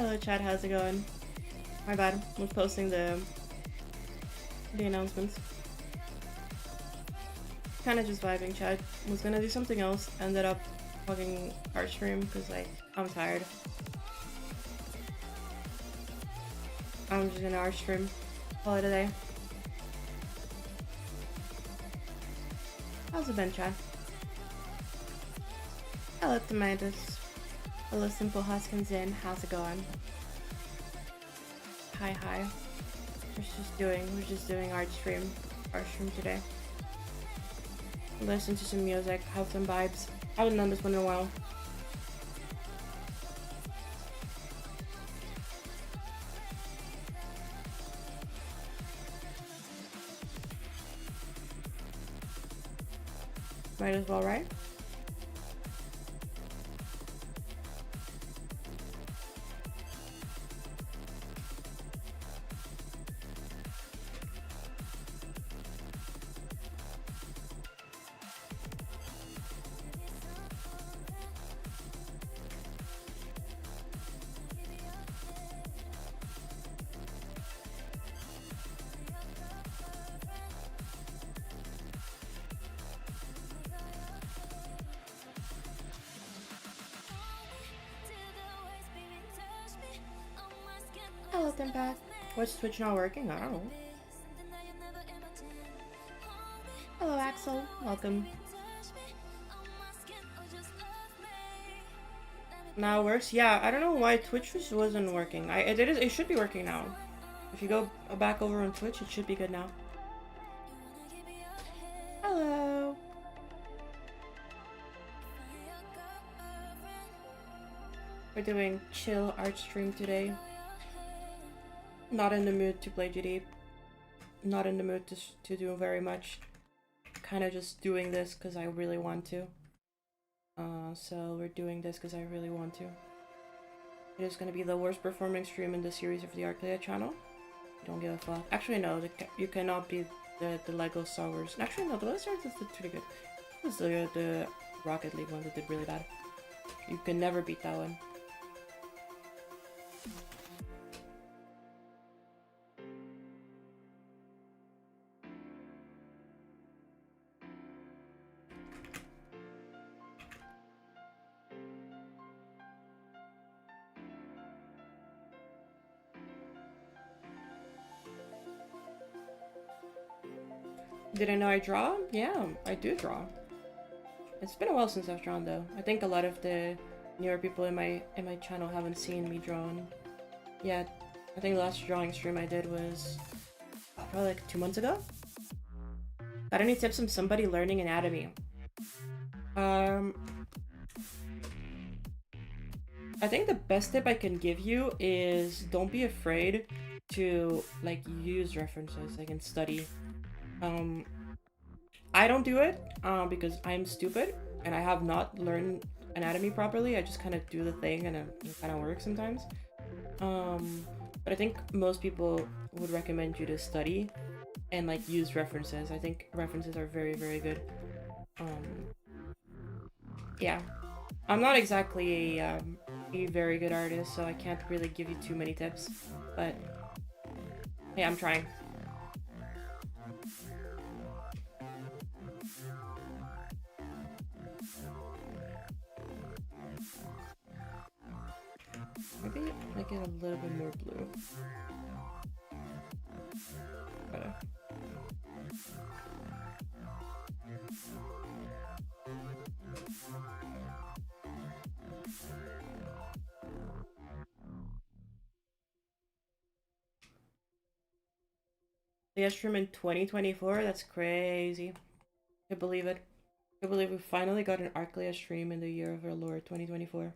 Hello chat, how's it going? My bad, was posting the announcements. Kinda just vibing chat. Was gonna do something else, ended up fucking art stream because like I'm tired. I'm just gonna art stream. Call it a day. How's it been, chat? Hello Tomatoes. Hello Simple Huskins in. How's it going? Hi. We're just doing art stream today. Listen to some music, have some vibes. I haven't done this one in a while. Might as well, right? Hello, Impact. What's Twitch not working? I don't know. Hello, Axel. Welcome. Now it works? Yeah, I don't know why Twitch wasn't working. It should be working now. If you go back over on Twitch, it should be good now. Hello. We're doing chill art stream today. Not in the mood to play GD. Not in the mood to do very much. Kind of just doing this because I really want to. So we're doing this because I really want to. It is going to be the worst performing stream in the series of the Arclea channel. Don't give a fuck. Actually, no, you cannot beat the Lego Star Wars. Actually, no, the Lego Star Wars did pretty good. It was the Rocket League one that did really bad. You can never beat that one. Did I know I draw? Yeah, I do draw. It's been a while since I've drawn though. I think a lot of the newer people in my channel haven't seen me drawn yet. I think the last drawing stream I did was probably like 2 months ago. Got any tips from somebody learning anatomy? I think the best tip I can give you is don't be afraid to like use references, like and study. I don't do it because I'm stupid and I have not learned anatomy properly. I just kind of do the thing and it kind of works sometimes. But I think most people would recommend you to study and like use references. I think references are very, very good. Yeah. I'm not exactly a very good artist, so I can't really give you too many tips, but hey, I'm trying. Maybe I get a little bit more blue. Better. The stream in 2024? That's crazy. I believe it. I believe we finally got an Arclea stream in the year of our Lord 2024.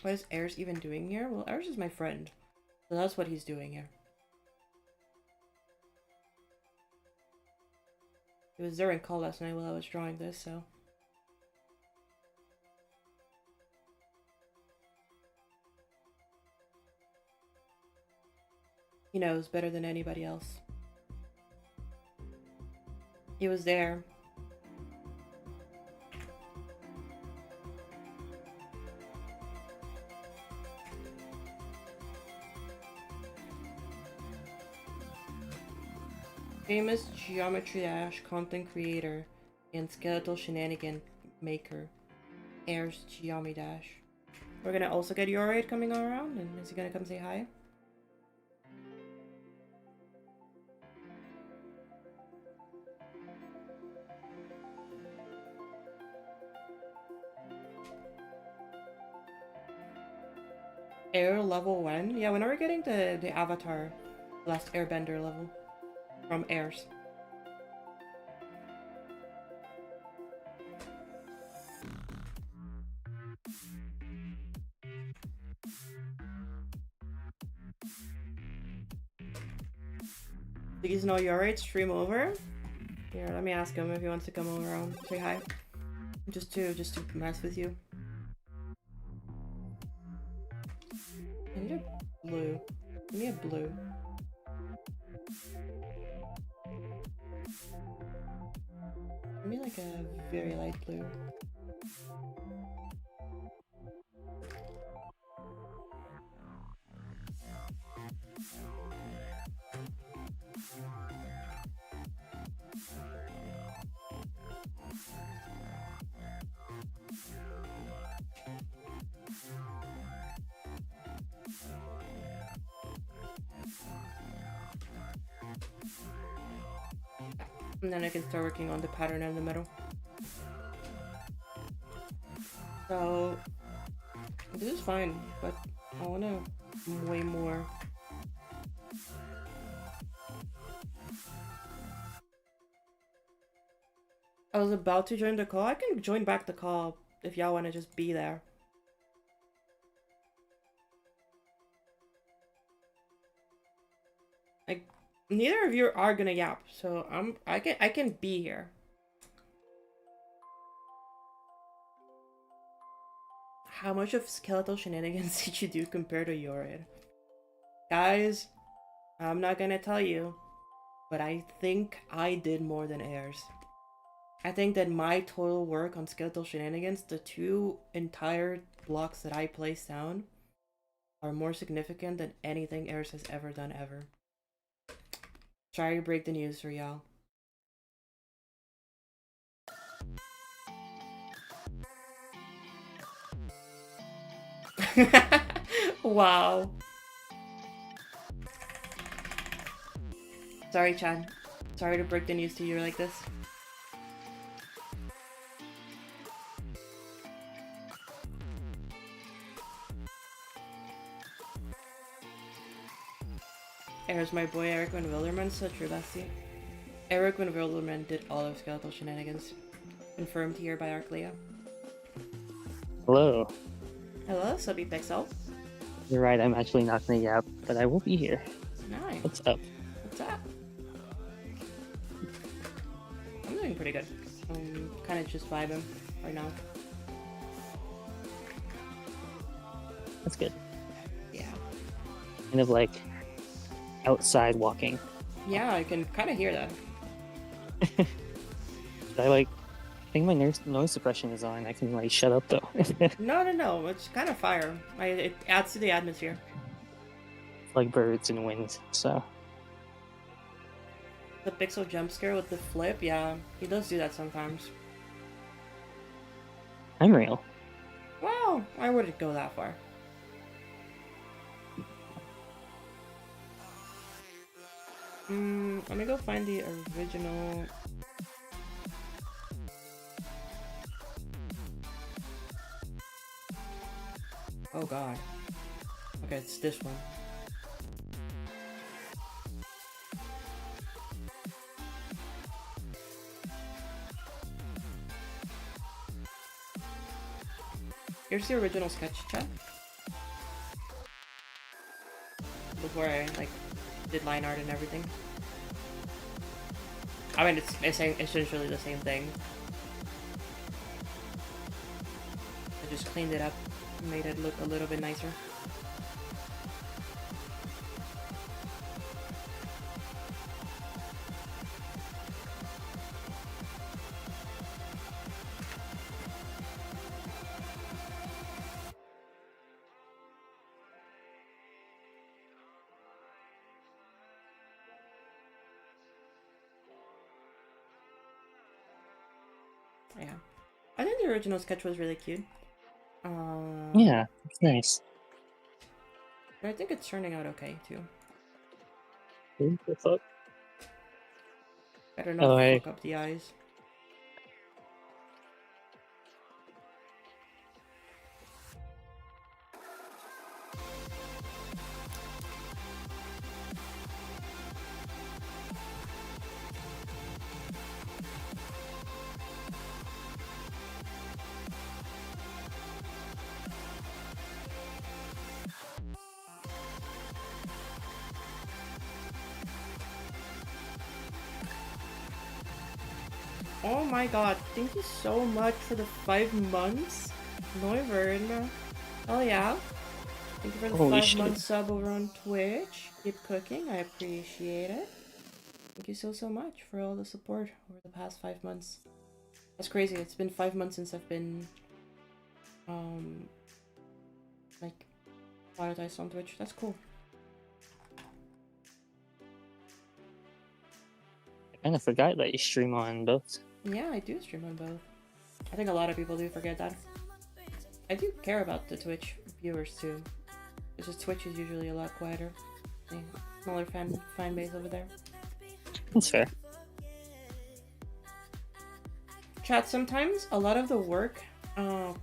What is Ayers even doing here? Well, Ayers is my friend. So that's what he's doing here. He was there in call last night while I was drawing this, so... He knows better than anybody else. He was there. Famous Geometry Dash content creator and skeletal shenanigan maker. Airs Geometry Dash. We're gonna also get Yoraid coming around, and is he gonna come say hi? Air level 1? Yeah, when are we getting the Avatar Last Airbender level? From Airs. Please know Yoraid stream over? Here, let me ask him if he wants to come over around. Say hi. Just to mess with you. I need a blue. Give me a blue. Give me like a very light blue. And then I can start working on the pattern in the middle. So this is fine, but I wanna way more. I was about to join the call. I can join back the call if y'all wanna just be there. Like, neither of you are gonna yap, so I can be here. How much of skeletal shenanigans did you do compared to Yoraid? Guys, I'm not gonna tell you, but I think I did more than Airs. I think that my total work on skeletal shenanigans, the 2 entire blocks that I placed down, are more significant than anything Airs has ever done ever. Sorry to break the news for y'all. Wow. Sorry, Chad. Sorry to break the news to you like this. There's my boy Eric Van Wilderman, such your bestie. Eric Van Wilderman did all of skeletal shenanigans. Confirmed here by Arclea. Hello. Hello, Subby Pixel. You're right, I'm actually not gonna yap, but I will be here. Nice. What's up? What's up? I'm doing pretty good. I'm kind of just vibing right now. That's good. Yeah. Kind of like outside walking. Yeah, I can kind of hear that. I think my noise suppression is on. I can like shut up though. No. It's kind of fire. It adds to the atmosphere. Like birds and wind, so. The Pixel jump scare with the flip, yeah, he does do that sometimes. I'm real. Well, I wouldn't go that far. Let me go find the original. Oh god. Okay, it's this one. Here's the original sketch, chat. Before I like did line art and everything. I mean, it's essentially the same thing. I just cleaned it up and made it look a little bit nicer. Yeah. I think the original sketch was really cute. Yeah, it's nice. But I think it's turning out okay too. Ooh, what's up? Better not Oh, hey. fuck up the eyes. Oh my god, thank you so much for the 5 months. Neuvern. Oh yeah. Thank you for the Holy 5-month shit. sub over on Twitch. Keep cooking, I appreciate it. Thank you so much for all the support over the past 5 months. That's crazy, it's been 5 months since I've been like monetized on Twitch. That's cool. I kind of forgot that you stream on both. Yeah, I do stream on both. I think a lot of people do forget that. I do care about the Twitch viewers too. It's just Twitch is usually a lot quieter. Yeah, smaller fan base over there. That's fair. Chat, sometimes a lot of the work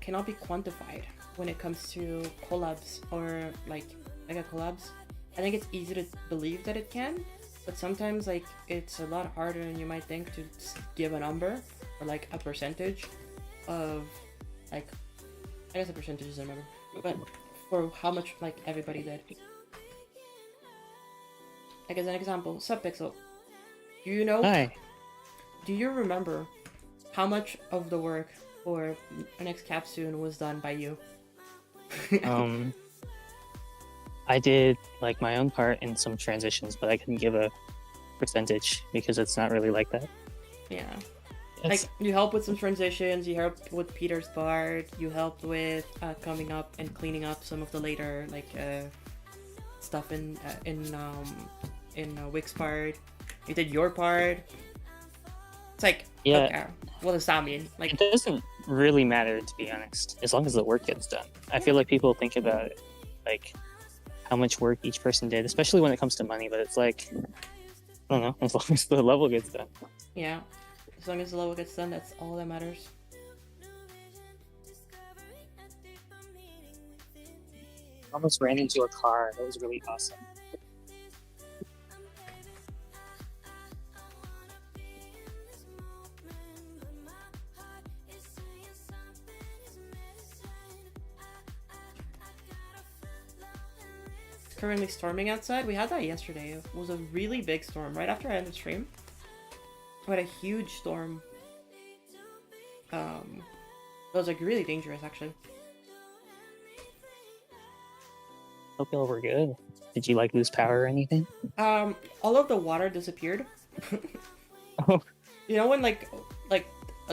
cannot be quantified when it comes to collabs or like mega collabs. I think it's easy to believe that it can, but sometimes like it's a lot harder than you might think to give a number or like a percentage of like, I guess a percentage is a number, but for how much like everybody did. Like as an example, Subpixel. Do you know? Hi. Do you remember how much of the work for our next capstone was done by you? I did like my own part in some transitions, but I couldn't give a percentage because it's not really like that. Yeah. It's, Like, you helped with some transitions, you helped with Peter's part, you helped with coming up and cleaning up some of the later, like, stuff in Wick's part. You did your part. It's like, yeah, okay, what does that mean? Like, it doesn't really matter, to be honest, as long as the work gets done. I feel like people think about it, like how much work each person did, especially when it comes to money, but it's like, I don't know, as long as the level gets done. yeah, as long as the level gets done, that's all that matters. Almost ran into a car. That was really awesome. It's currently storming outside. We had that yesterday. It was a really big storm. Right after I ended the stream, we had a huge storm. It was like really dangerous actually. Hope y'all were good. Did you like lose power or anything? All of the water disappeared. Oh. You know when like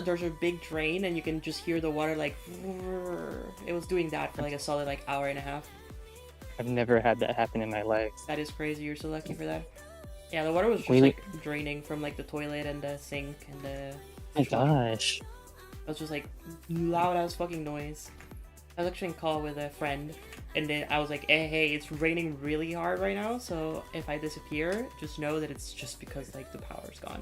there's a big drain and you can just hear the water like it was doing that for like a solid like hour and a half. I've never had that happen in my life. That is crazy. You're so lucky for that. Yeah, the water was just Really? like draining from like the toilet and the sink and the. My gosh. It was just like loud ass fucking noise. I was actually in call with a friend, and then I was like, hey, it's raining really hard right now, so if I disappear, just know that it's just because like the power's gone.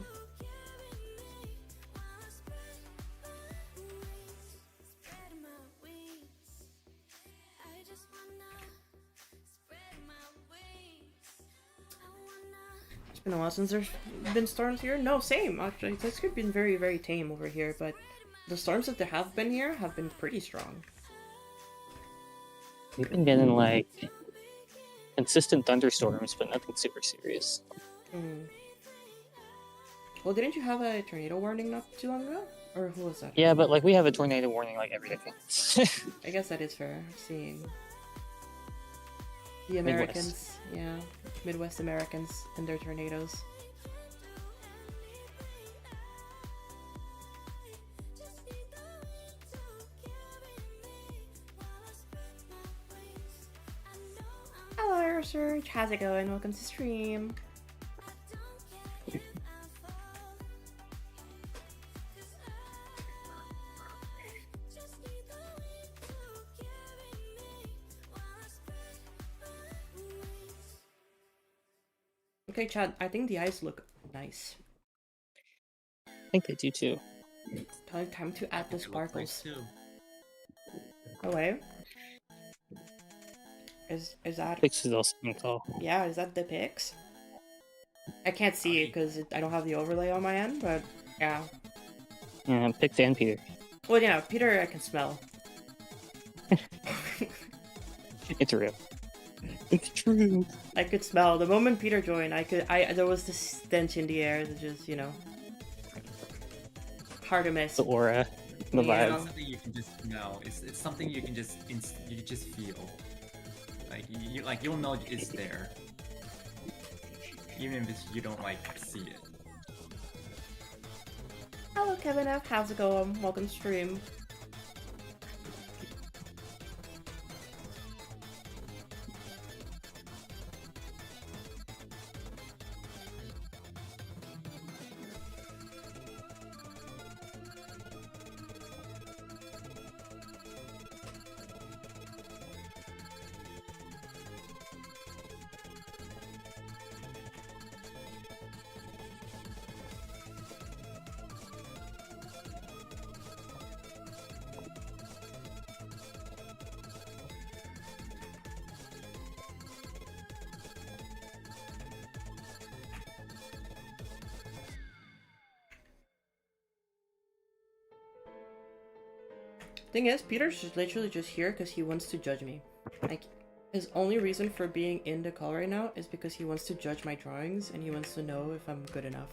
It's been a while since there's been storms here. No, same actually. It's actually been very, very tame over here, but the storms that there have been here have been pretty strong. We've been getting like consistent thunderstorms, but nothing super serious. Mm. Well, didn't you have a tornado warning not too long ago? Or who was that? Yeah, but like we have a tornado warning like every day. I guess that is fair. Seeing the Americans, yeah, Midwest Americans and their tornadoes. Hello, Serge. How's it going? Welcome to stream. Okay, Chad, I think the eyes look nice. I think they do too. Time to add the It looks nice sparkles. too. Oh wait. Is that Pix is also on call. yeah, is that the pics? I can't see it because I don't have the overlay on my end, but yeah. Yeah, Pix and Peter. Well, yeah, Peter I can smell. It's real. It's true. I could smell. The moment Peter joined, there was this stench in the air that just, hard to miss. The aura, the Yeah. vibe. It's something you can just know. It's something you can just you can just feel. Like you'll know it's there, even if you don't like see it. Hello, Kevin F. How's it going? Welcome to stream. Thing is, Peter's just literally just here because he wants to judge me. Like, his only reason for being in the call right now is because he wants to judge my drawings and he wants to know if I'm good enough.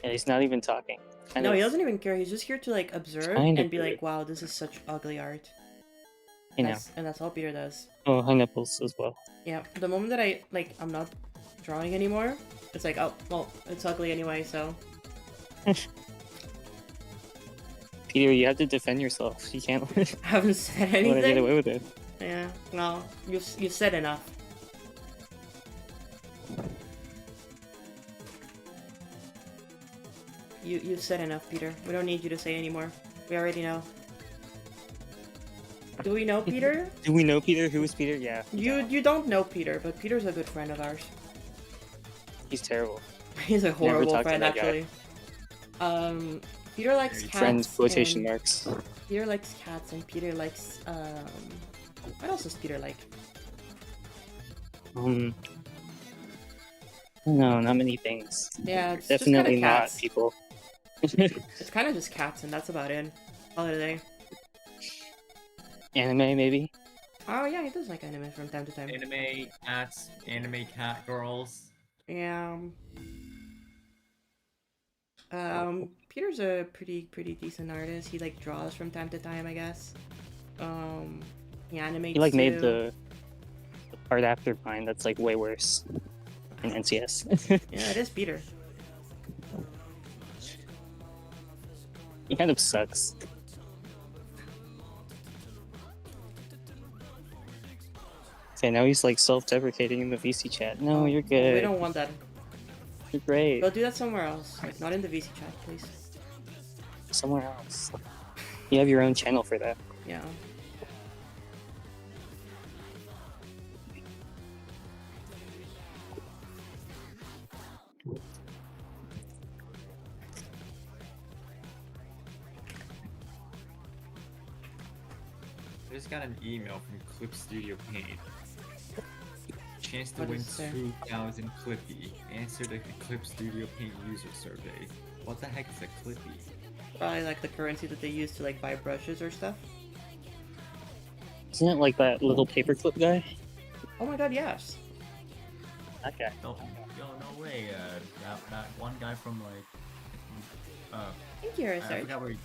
And he's not even talking. No, he doesn't even care. He's just here to like observe kind of and be weird. like, "Wow, this is such ugly art." You know. And that's all Peter does. Oh, high nipples as well. Yeah. The moment that I'm not drawing anymore, it's like, oh, well, it's ugly anyway. So Peter, you have to defend yourself. You can't I haven't said want to get anything. away with it. Yeah. Well, you said enough. You've said enough, Peter. We don't need you to say anymore. We already know. Do we know Peter? Do we know Peter? Who is Peter? Yeah. You don't know Peter, but Peter's a good friend of ours. He's terrible. He's a horrible talk to friend, that guy. actually. Peter likes cats. Friends, quotation and- marks. Peter likes cats, and Peter likes what else does Peter like? No, not many things. Yeah, it's Definitely just kind of not cats. people. It's kind of just cats, and that's about it. Call it a day. Anime, maybe? Oh yeah, he does like anime from time to time. Anime cats, anime cat girls. Yeah. Peter's a pretty decent artist. He like draws from time to time, I guess. He animates. He like made too. the part after mine that's like way worse in NCS. Yeah, it is Peter. He kind of sucks. Okay, now he's like self-deprecating in the VC chat. No, you're good. We don't want that. You're great. Go do that somewhere else. Like, not in the VC chat, please. Somewhere else. You have your own channel for that. Yeah. I just got an email from Clip Studio Paint. Chance to What win is there? 2,000 Clippy. Answer the Clip Studio Paint user survey. What the heck is a Clippy? Probably like the currency that they use to like buy brushes or stuff. Isn't it like that little paperclip guy? Oh my god, yes. That guy. No, no way. That one guy from like, Thank you, I research. forgot where he.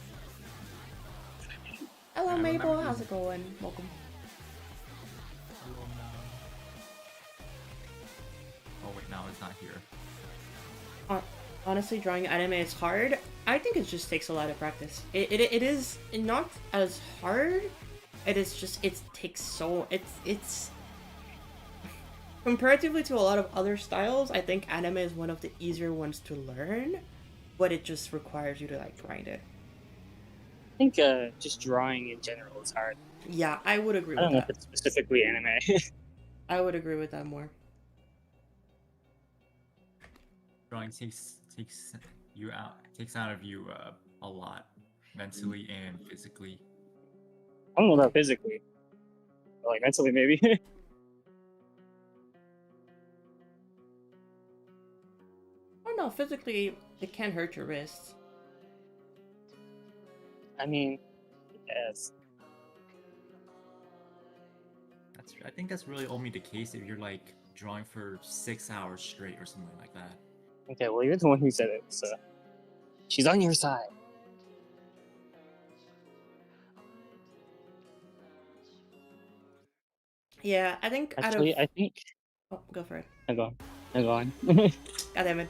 Hello, I remember Mabel. his- How's it going? Welcome. Oh wait, no, it's not here. Honestly, drawing anime is hard. I think it just takes a lot of practice. It is not as hard. It is just it takes so it's comparatively to a lot of other styles. I think anime is one of the easier ones to learn, but it just requires you to like grind it. I think just drawing in general is hard. Yeah, I would agree I don't with know if that. it's specifically anime. I would agree with that more. drawing takes out of you a lot, mentally and physically. I don't know about physically, but like mentally maybe. Oh no, physically it can hurt your wrists. I mean, yes. I think that's really only the case if you're like drawing for 6 hours straight or something like that. Okay, well you're the one who said it, so she's on your side. Yeah, I think Actually, I think. Oh, go for it. I go on. I go on. God damn it.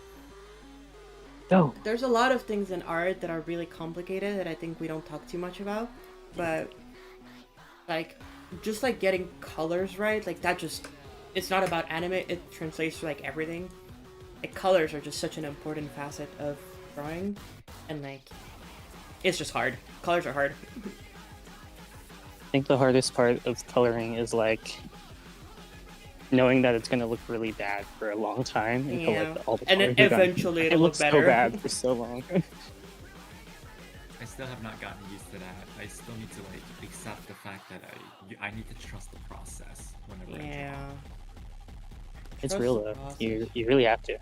Go. There's a lot of things in art that are really complicated that I think we don't talk too much about, but like just like getting colors right, like that just it's not about anime, it translates to like everything. Like colors are just such an important facet of drawing, and like it's just hard. Colors are hard. I think the hardest part of coloring is like knowing that it's gonna look really bad for a long time until Yeah. like all the And then colors are done. eventually It it'll look looks better. so bad for so long. I still have not gotten used to that. I still need to like accept the fact that I need to trust the process whenever I Yeah. draw. It's Trust real the though. process. You really have to.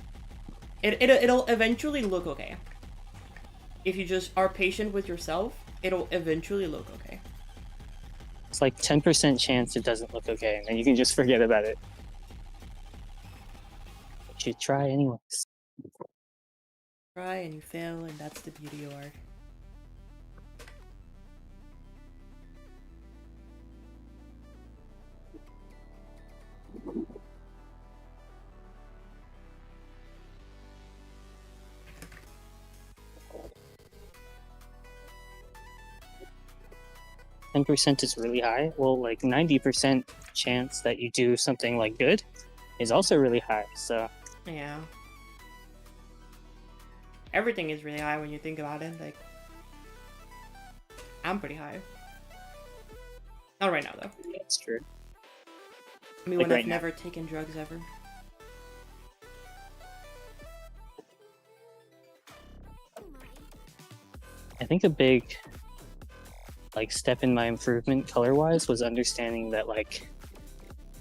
It'll eventually look okay. If you just are patient with yourself, it'll eventually look okay. It's like 10% chance it doesn't look okay, and then you can just forget about it. But you try anyways. Try and you fail, and that's the beauty of art. Ten percent is really high. Well, like 90% chance that you do something like good is also really high. So Yeah. Everything is really high when you think about it. Like, I'm pretty high. Not right now, though. that's true. I mean, Like when right I've now. never taken drugs ever. I think a big like step in my improvement color wise was understanding that like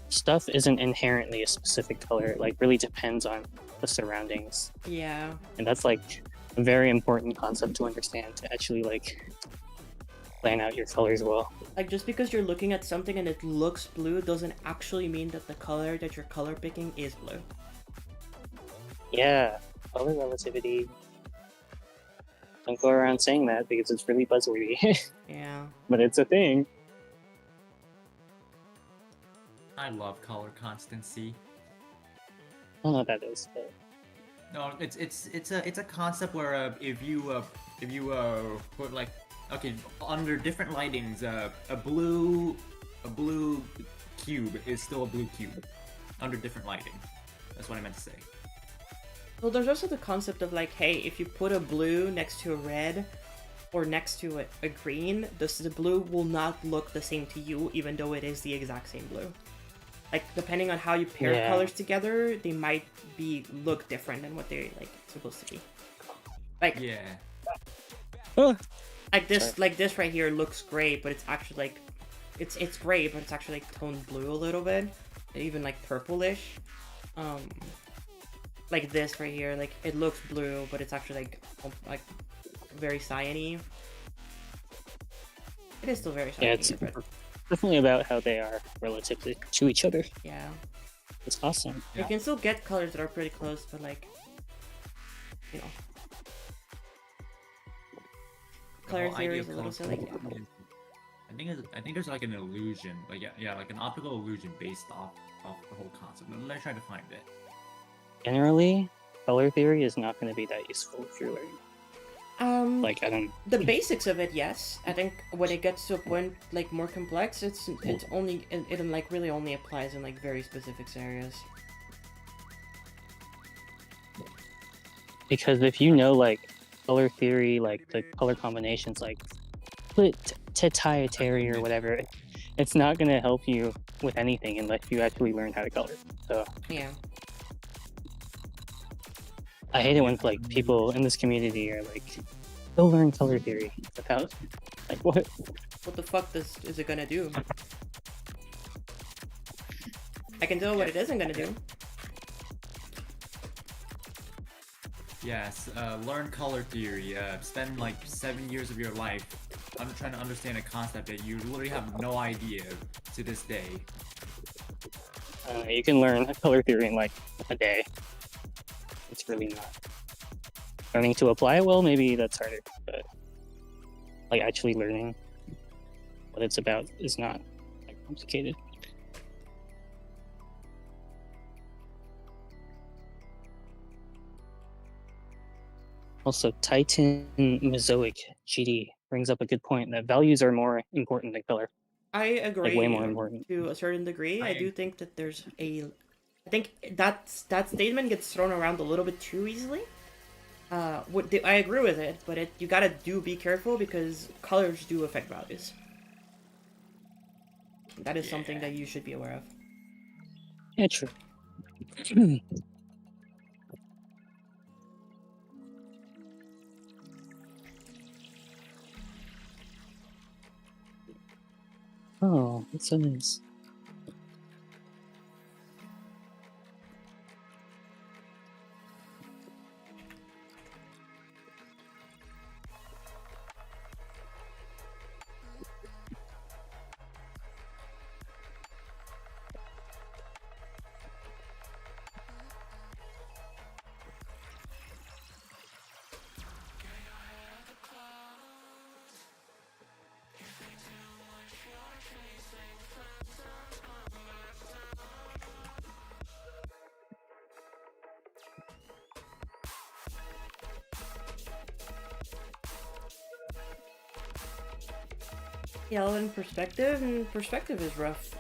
stuff isn't inherently a specific color. It like really depends on the surroundings. Yeah. And that's like a very important concept to understand to actually like plan out your colors well. Like, just because you're looking at something and it looks blue doesn't actually mean that the color that you're color picking is blue. Yeah, color relativity. Don't go around saying that because it's really buzzwordy, Yeah. but it's a thing. I love color constancy. I don't know what that is, but No, it's a concept where if you put like okay under different lightings a blue cube is still a blue cube under different lighting. That's what I meant to say. Well, there's also the concept of like, hey, if you put a blue next to a red or next to a green, the blue will not look the same to you, even though it is the exact same blue. Like, depending on how you pair Yeah. colors together, they might look different than what they're like supposed to be. Like, Yeah. oh, like this, Sorry. like this right here looks great, but it's actually like, it's gray, but it's actually like toned blue a little bit, even like purplish. Like this right here, like it looks blue, but it's actually like very cyany. It is still very yeah, shiny, it's but definitely about how they are relative to each other. yeah. It's awesome. You can still get colors that are pretty close, but like, you know. The Color whole theory idea is a of little color silly. constancy is- I think there's like an illusion, like yeah, like an optical illusion based off the whole concept. Let me try to find it. Generally, color theory is not going to be that useful if you're learning. Like, I don't. The basics of it, yes. I think when it gets to a point like more complex, it's only it like really only applies in like very specific areas. Because if you know like color theory, like the color combinations, like Tetiatary or whatever, it's not going to help you with anything unless you actually learn how to color. So Yeah. I hate it when like people in this community are like, "Go learn color theory." Without like what? What the fuck is it gonna do? I can tell what it isn't gonna do. Yes, learn color theory. Spend like 7 years of your life trying to understand a concept that you literally have no idea to this day. You can learn color theory in like a day. It's really not. Learning to apply it well, maybe that's harder, but like actually learning what it's about is not like complicated. Also, Titan Mesoic GD brings up a good point that values are more important than color. I agree Like way more important. to a certain degree. I I- do think that there's a. I think that statement gets thrown around a little bit too easily. I agree with it, but you gotta be careful because colors do affect values. That is something Yeah. that you should be aware of. Yeah, true. Oh, that's so nice. Yellow in perspective, and perspective is rough.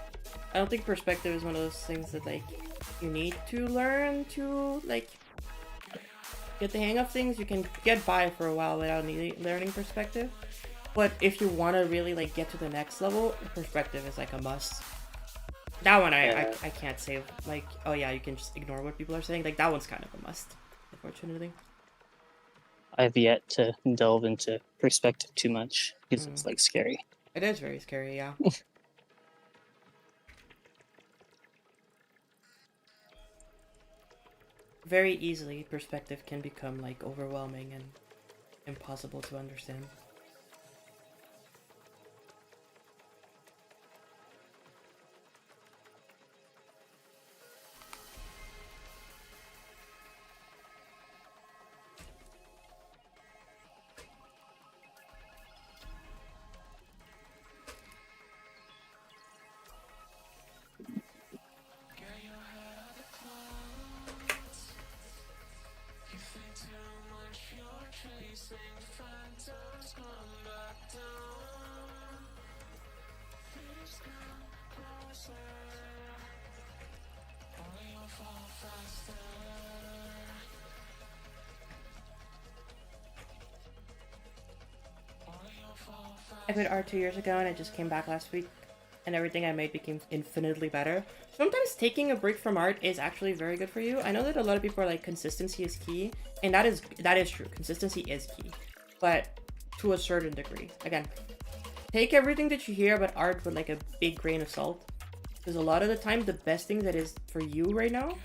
I don't think perspective is one of those things that like you need to learn to like get the hang of things. You can get by for a while without learning perspective, but if you want to really like get to the next level, perspective is like a must. That one Yeah. I can't say like, oh yeah, you can just ignore what people are saying. Like that one's kind of a must, unfortunately. I've yet to delve into perspective too much because it's like scary. It is very scary, yeah. Very easily, perspective can become like overwhelming and impossible to understand. I quit art 2 years ago and I just came back last week and everything I made became infinitely better. Sometimes taking a break from art is actually very good for you. I know that a lot of people are like consistency is key, and that is true. Consistency is key. But to a certain degree. Again, take everything that you hear about art with like a big grain of salt. Because a lot of the time the best thing that is for you right now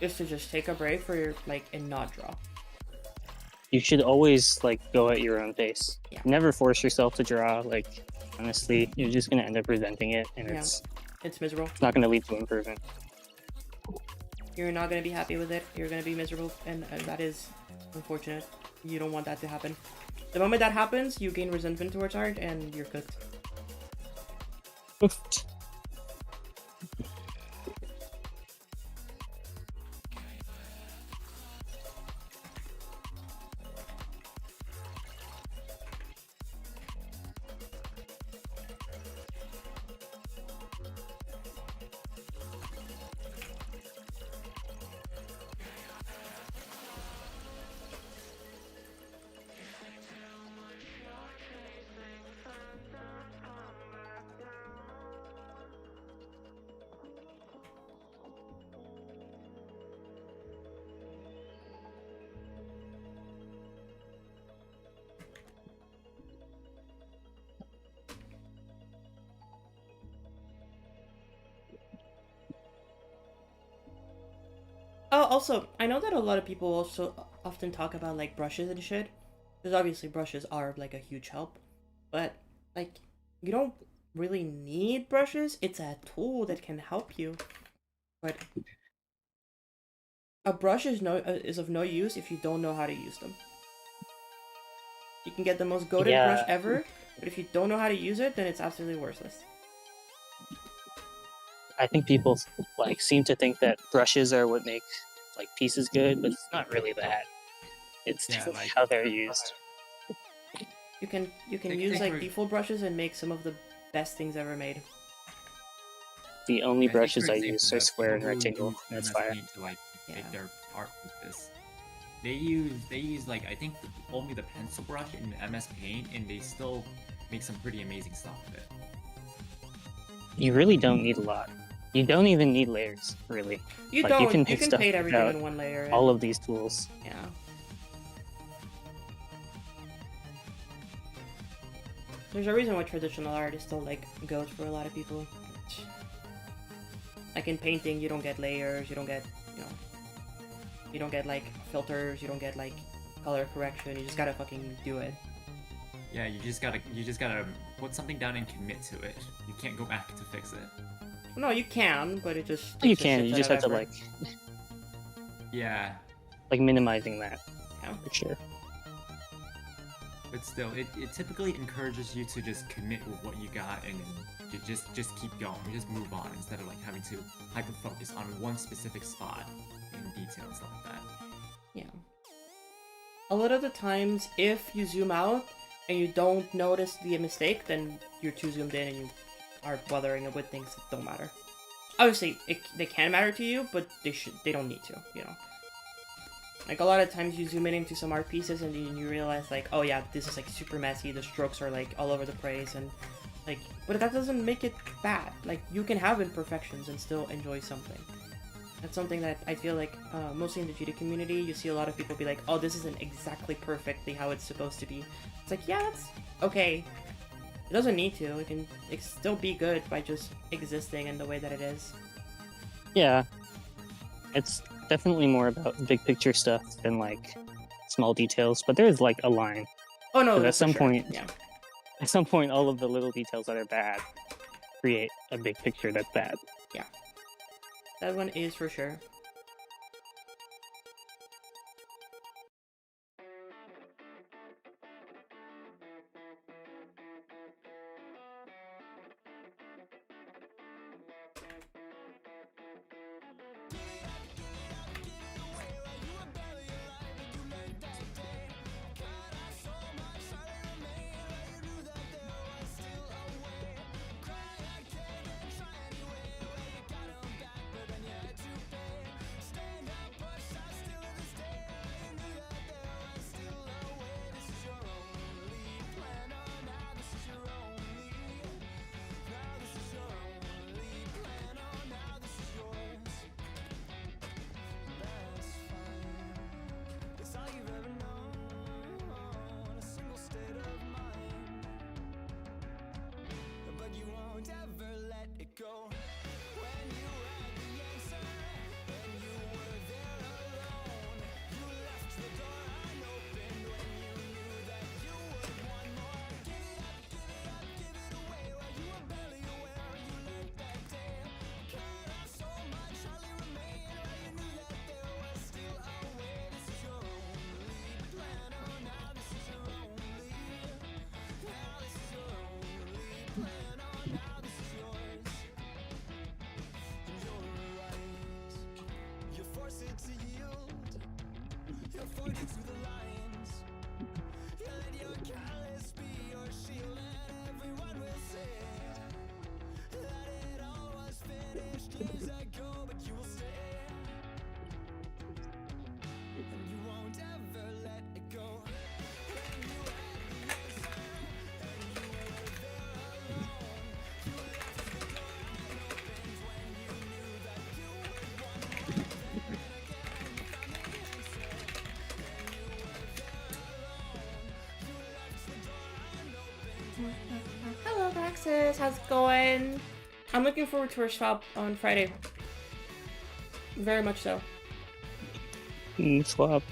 is to just take a break for your like and not draw. You should always like go at your own pace. Yeah. Never force yourself to draw. Like honestly, you're just gonna end up resenting it, and Yeah. it's It's miserable. not gonna lead to improvement. You're not going to be happy with it. You're going to be miserable, and that is unfortunate. You don't want that to happen. The moment that happens, you gain resentment towards art, and you're cooked. Oh, also, I know that a lot of people also often talk about like brushes and shit. Because obviously brushes are like a huge help. But like you don't really need brushes. It's a tool that can help you. But a brush is of no use if you don't know how to use them. You can get the most goated brush Yeah. ever, but if you don't know how to use it, then it's absolutely worthless. I think people like seem to think that brushes are what make like pieces good, but it's not really that. It's Yeah, definitely like- how they're used. You can Take- use take like for- default brushes and make some of the best things ever made. The only I think, brushes for I example, use are the square and people who rectangle. use That's MS fire. Paint to like Yeah. make their art with this. They use like I think only the pencil brush in MS Paint, and they still make some pretty amazing stuff with it. You really don't need a lot. You don't even need layers, really. You Like, you don't. can You make can stuff paint everything without in one layer. All and- of these tools. Yeah. There's a reason why traditional art is still like goes for a lot of people. Like in painting, you don't get layers. You don't get you don't get like filters. You don't get like color correction. You just gotta fucking do it. Yeah, you just gotta put something down and commit to it. You can't go back to fix it. No, you can, but it just You takes a can. shit You ton just of have to effort. Yeah, like minimizing that Yeah. for sure. but still, it typically encourages you to just commit with what you got and then just keep going. You just move on instead of like having to hyper focus on one specific spot in detail and stuff like that. Yeah. A lot of the times, if you zoom out and you don't notice the mistake, then you're too zoomed in and you are bothering with things that don't matter. Obviously, they can matter to you, but they don't need to, you know. Like a lot of times you zoom in into some art pieces and you realize like, oh yeah, this is like super messy, the strokes are like all over the place and like, but that doesn't make it bad. Like you can have imperfections and still enjoy something. That's something that I feel like mostly in the GD community, you see a lot of people be like, oh, this isn't exactly perfectly how it's supposed to be. It's like, yeah, that's okay. It doesn't need to. It can still be good by just existing in the way that it is. Yeah. It's definitely more about big picture stuff than like small details, but there's like a line. Oh no, But at for some sure. point- yeah. At some point, all of the little details that are bad create a big picture that's bad. That one is for sure. Hello, Praxis. How's it going? I'm looking forward to our shop on Friday. Very much so. Swap.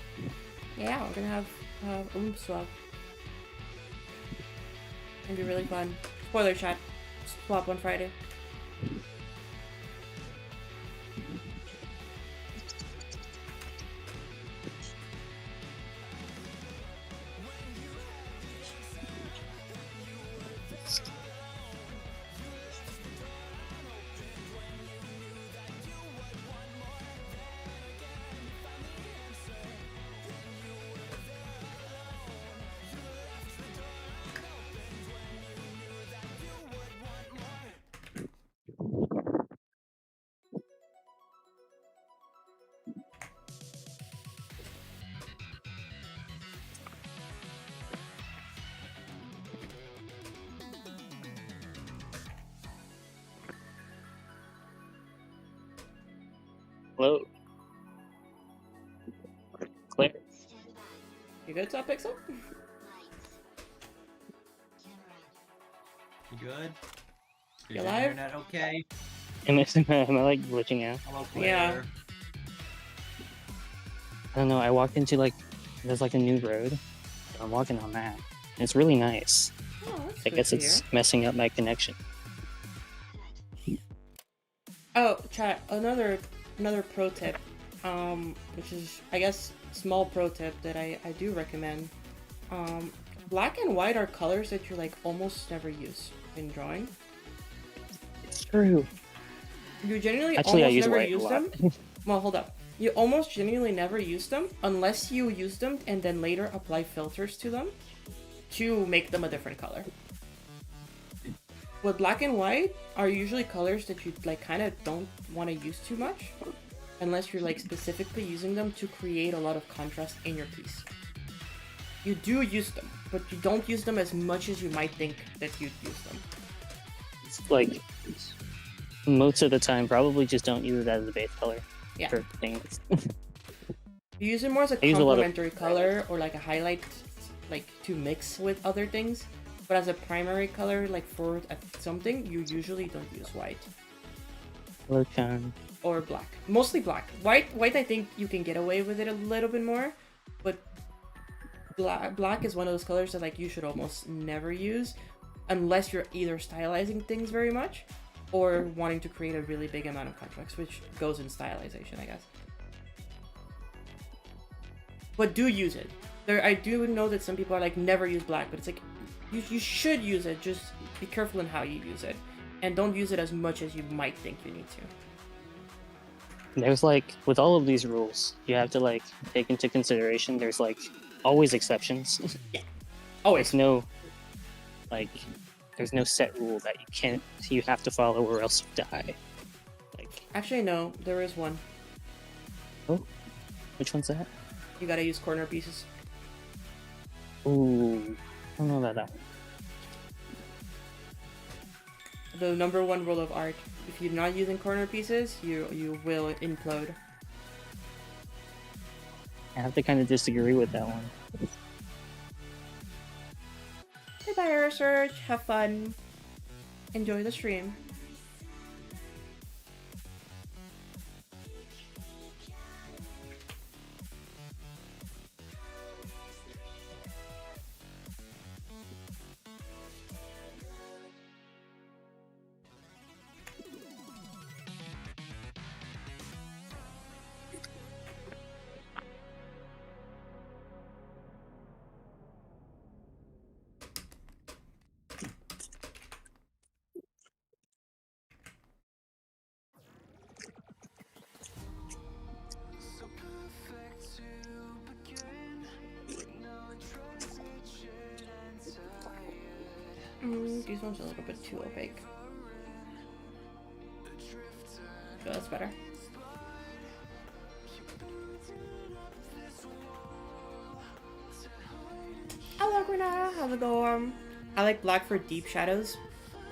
Yeah, we're gonna have swap. It'll be really fun. Spoiler chat. Swap on Friday. Hello. Claire. You good, Top Pixel? You good? Is You your alive? internet okay? Am I like glitching out? Hello, Yeah. Claire. I don't know. I walked into like there's like a new road. I'm walking on that. It's really nice. Oh, that's I good guess to it's hear. messing up my connection. Oh, chat. Another pro tip, which is I guess small pro tip that I do recommend. Black and white are colors that you like almost never use in drawing. It's true. You generally Actually, I almost use never white a use lot. them. Well, hold up. You almost genuinely never use them unless you use them and then later apply filters to them to make them a different color. But black and white are usually colors that you like kind of don't want to use too much unless you're like specifically using them to create a lot of contrast in your piece. You do use them, but you don't use them as much as you might think that you'd use them. It's like most of the time, probably just don't use it as a base color Yeah. for things. You use it more as a I use a lot of- complementary color or like a highlight, like to mix with other things. But as a primary color, like for something, you usually don't use white Hello, Chan. or black. Mostly black. White, I think you can get away with it a little bit more, but black is one of those colors that like you should almost never use, unless you're either stylizing things very much, or wanting to create a really big amount of contrast, which goes in stylization, I guess. But do use it. I do know that some people are like never use black, but it's like you should use it. Just be careful in how you use it, and don't use it as much as you might think you need to. There's like with all of these rules, you have to like take into consideration. There's like always exceptions. Always. There's no like there's no set rule that you have to follow or else you die. Like, Actually, no, there is one. oh, which one's that? You gotta use corner pieces. Ooh, I don't know about that one. The number one rule of art: if you're not using corner pieces, you will implode. I have to kind of disagree with that one. Goodbye, research. Have fun. Enjoy the stream. These ones are a little bit too opaque. So that's better. Hello, Granada. How's it going? I like black for deep shadows.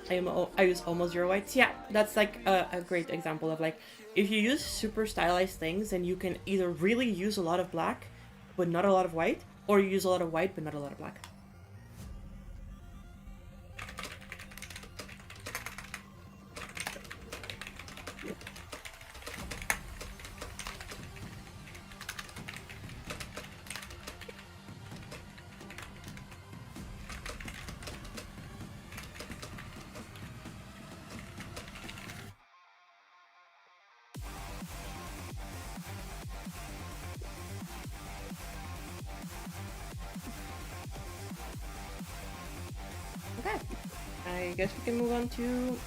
I use almost zero whites. Yeah, that's like a great example of like if you use super stylized things, then you can either really use a lot of black, but not a lot of white, or you use a lot of white but not a lot of black. I guess we can move on to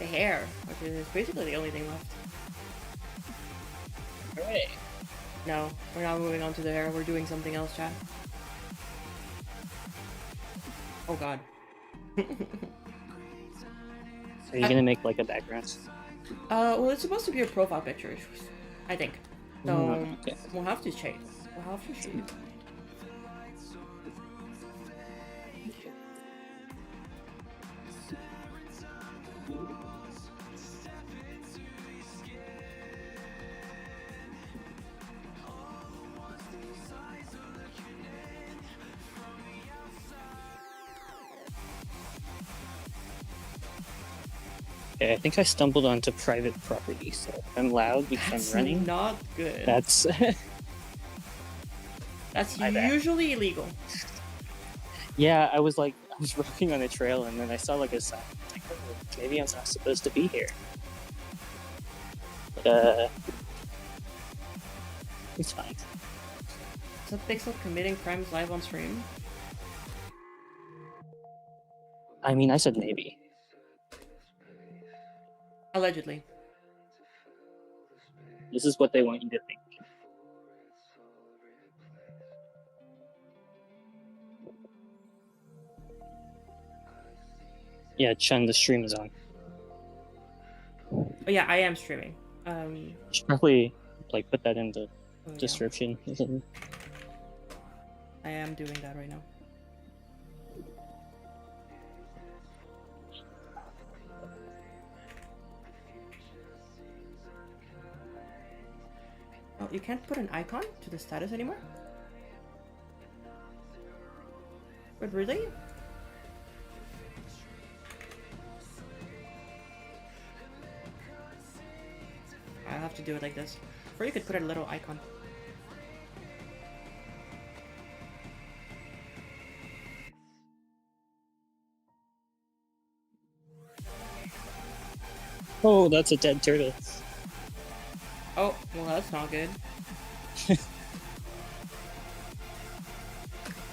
the hair, which is basically the only thing left. Alright. No, we're not moving on to the hair. We're doing something else, chat. Oh god. Are you gonna make like a background? Well, it's supposed to be a profile picture, I think. So Okay. we'll have to change. We'll have to change. Okay, I think I stumbled onto private property, so if I'm loud because That's I'm running. not good. That's That's my bad. usually illegal. yeah. I was walking on a trail and then I saw like a sign. I was like, oh, maybe I'm not supposed to be here. But it's fine. Is that Pixel committing crimes live on stream? I mean, I said maybe. Allegedly. This is what they want you to think. Yeah, Chun, the stream is on. Oh yeah, I am streaming. You should probably like put that in the Oh, yeah. description. I am doing that right now. Oh, you can't put an icon to the status anymore? But really? I have to do it like this. Or you could put a little icon. Oh, that's a dead turtle. Oh, well that's not good.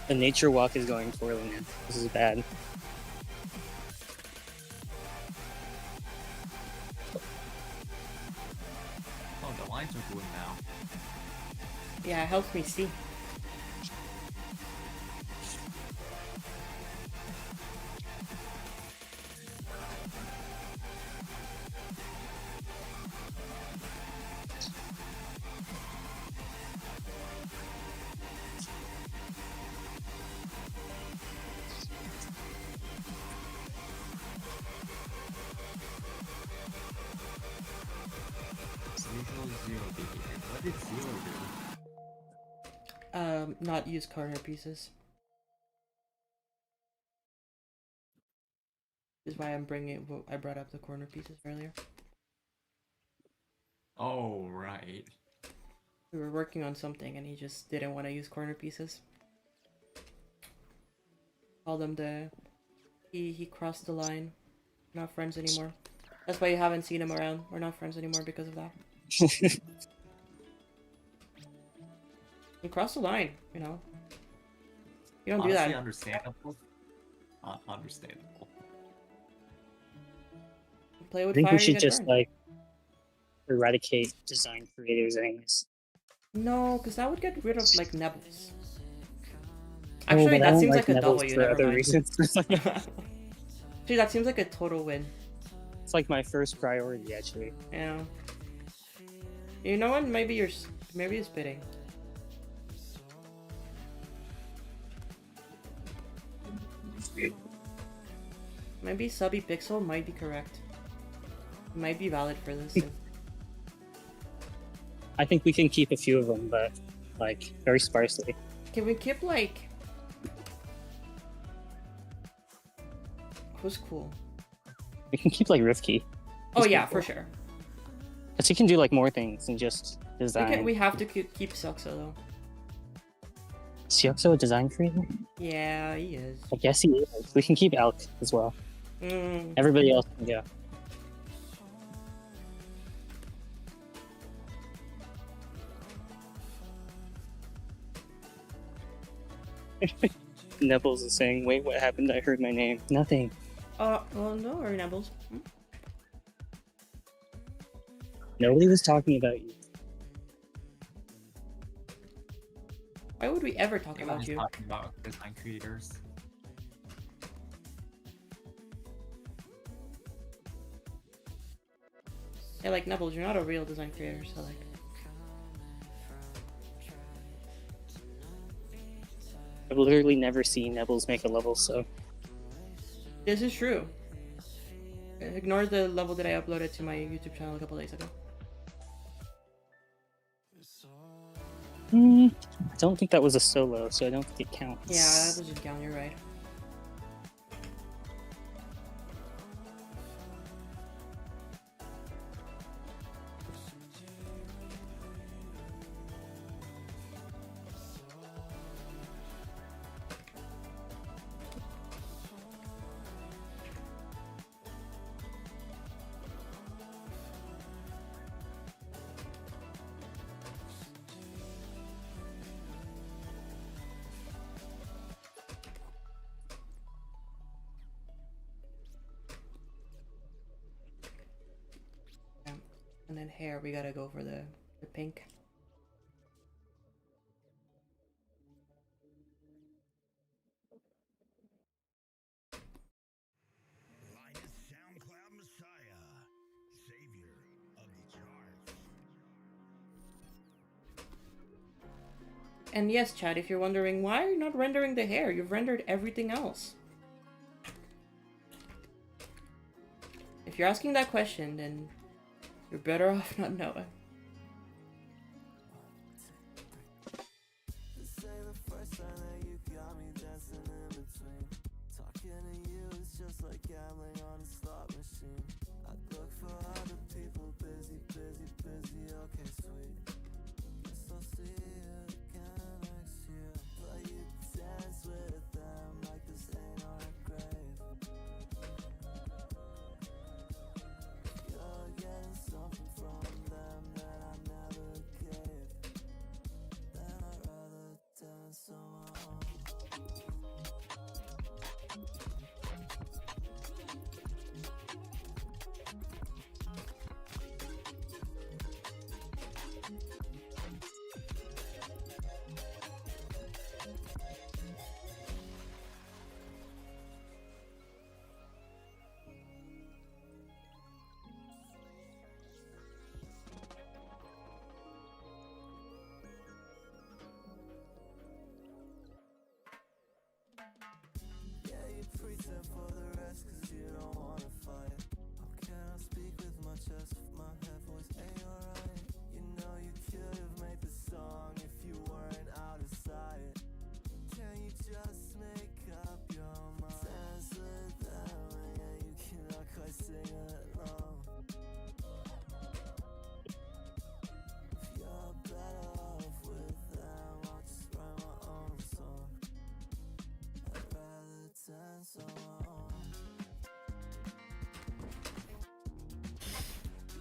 The nature walk is going poorly, man. This is bad. Oh, the lines are good now. Yeah, it helps me see. Zero behavior. What did zero do? Not use corner pieces. This is why I'm bringing. Well, I brought up the corner pieces earlier. Oh, right. We were working on something, and he just didn't want to use corner pieces. Called him the. He crossed the line. We're not friends anymore. That's why you haven't seen him around. We're not friends anymore because of that. He crossed the line, you know. You don't Honestly, do that. understandable. Understandable. You play with I think fire, we you should get just burned. like eradicate design creators anyways. No, because that would get rid of like Nebbles. Oh, Actually, but I that don't seems like a Neville's W. for Never other mind. reasons. Actually, that seems like a total win. It's like my first priority, actually. Yeah. You know what? Maybe you're spitting. Maybe Subby Pixel might be correct. Might be valid for this. Too. I think we can keep a few of them, but like very sparsely. Can we keep like? Who's cool? We can keep like Rifki. Oh He's yeah, pretty for cool. sure. Because he can do like more things than just design. We have to keep Suxo though. Is Hyuxo a design creator? Yeah, he is. I guess he is. We can keep Alk as well. Mm. Everybody else can go. Nebbles is saying, "Wait, what happened? I heard my name." Nothing. Well, no worry, Nebbles. Nobody was talking about you. Why would we ever talk Everyone's about you? talking about design creators. Yeah, like Nebbles, you're not a real design creator, so like. I've literally never seen Nebbles make a level, so This is true. Ignore the level that I uploaded to my YouTube channel a couple days ago. I don't think that was a solo, so I don't think it counts. Yeah, that doesn't count, you're right. And then hair, we gotta go for the pink. Linus SoundCloud Messiah, savior of the charts. And yes, Chad, if you're wondering why are you not rendering the hair, you've rendered everything else. If you're asking that question, then you're better off not knowing.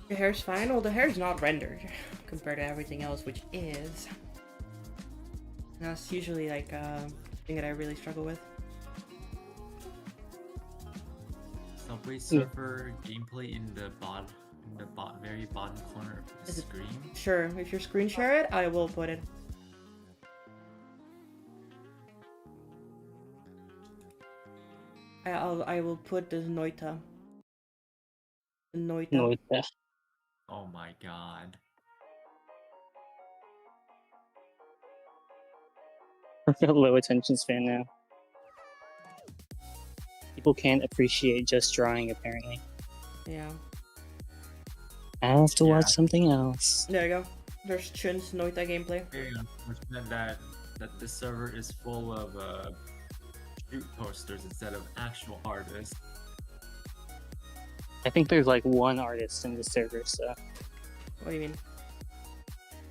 The hair's fine? Well, the hair's not rendered compared to everything else, which is. And that's usually like a thing that I really struggle with. Subway Surfer gameplay in the very bottom corner of the Is it- screen. Sure, if you screen share it, I will put it. I will put the Noita. The Noita. no, yeah. Oh my god. Low attention span now. People can't appreciate just drawing, apparently. Yeah. I have to Yeah. watch something else. There you go. There's Chun's Noita gameplay. Very unfortunate that this server is full of shoot posters instead of actual artists. I think there's like one artist in the server, so What do you mean?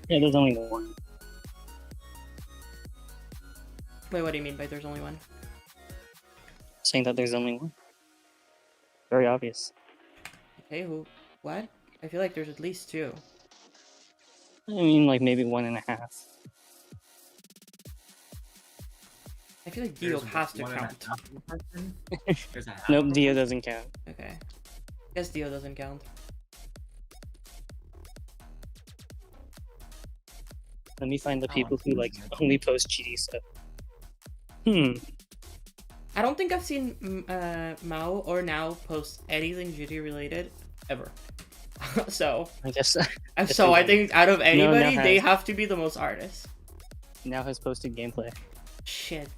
yeah, there's only one. Wait, what do you mean by there's only one? Saying that there's only one. Very obvious. Okay, who? What? I feel like there's at least two. I mean, like maybe 1.5. I feel like Dio There's has to one and a count. half of a person. There's a half Nope, of a Dio person. doesn't count. Okay. Guess Dio doesn't count. Let me find the Oh, people who like yeah. only post GD stuff. I don't think I've seen Mao or Now post anything GT related ever. So I guess I Yes, they think out of anybody, Now they has. have to be the most artists. Now has posted gameplay, Shit.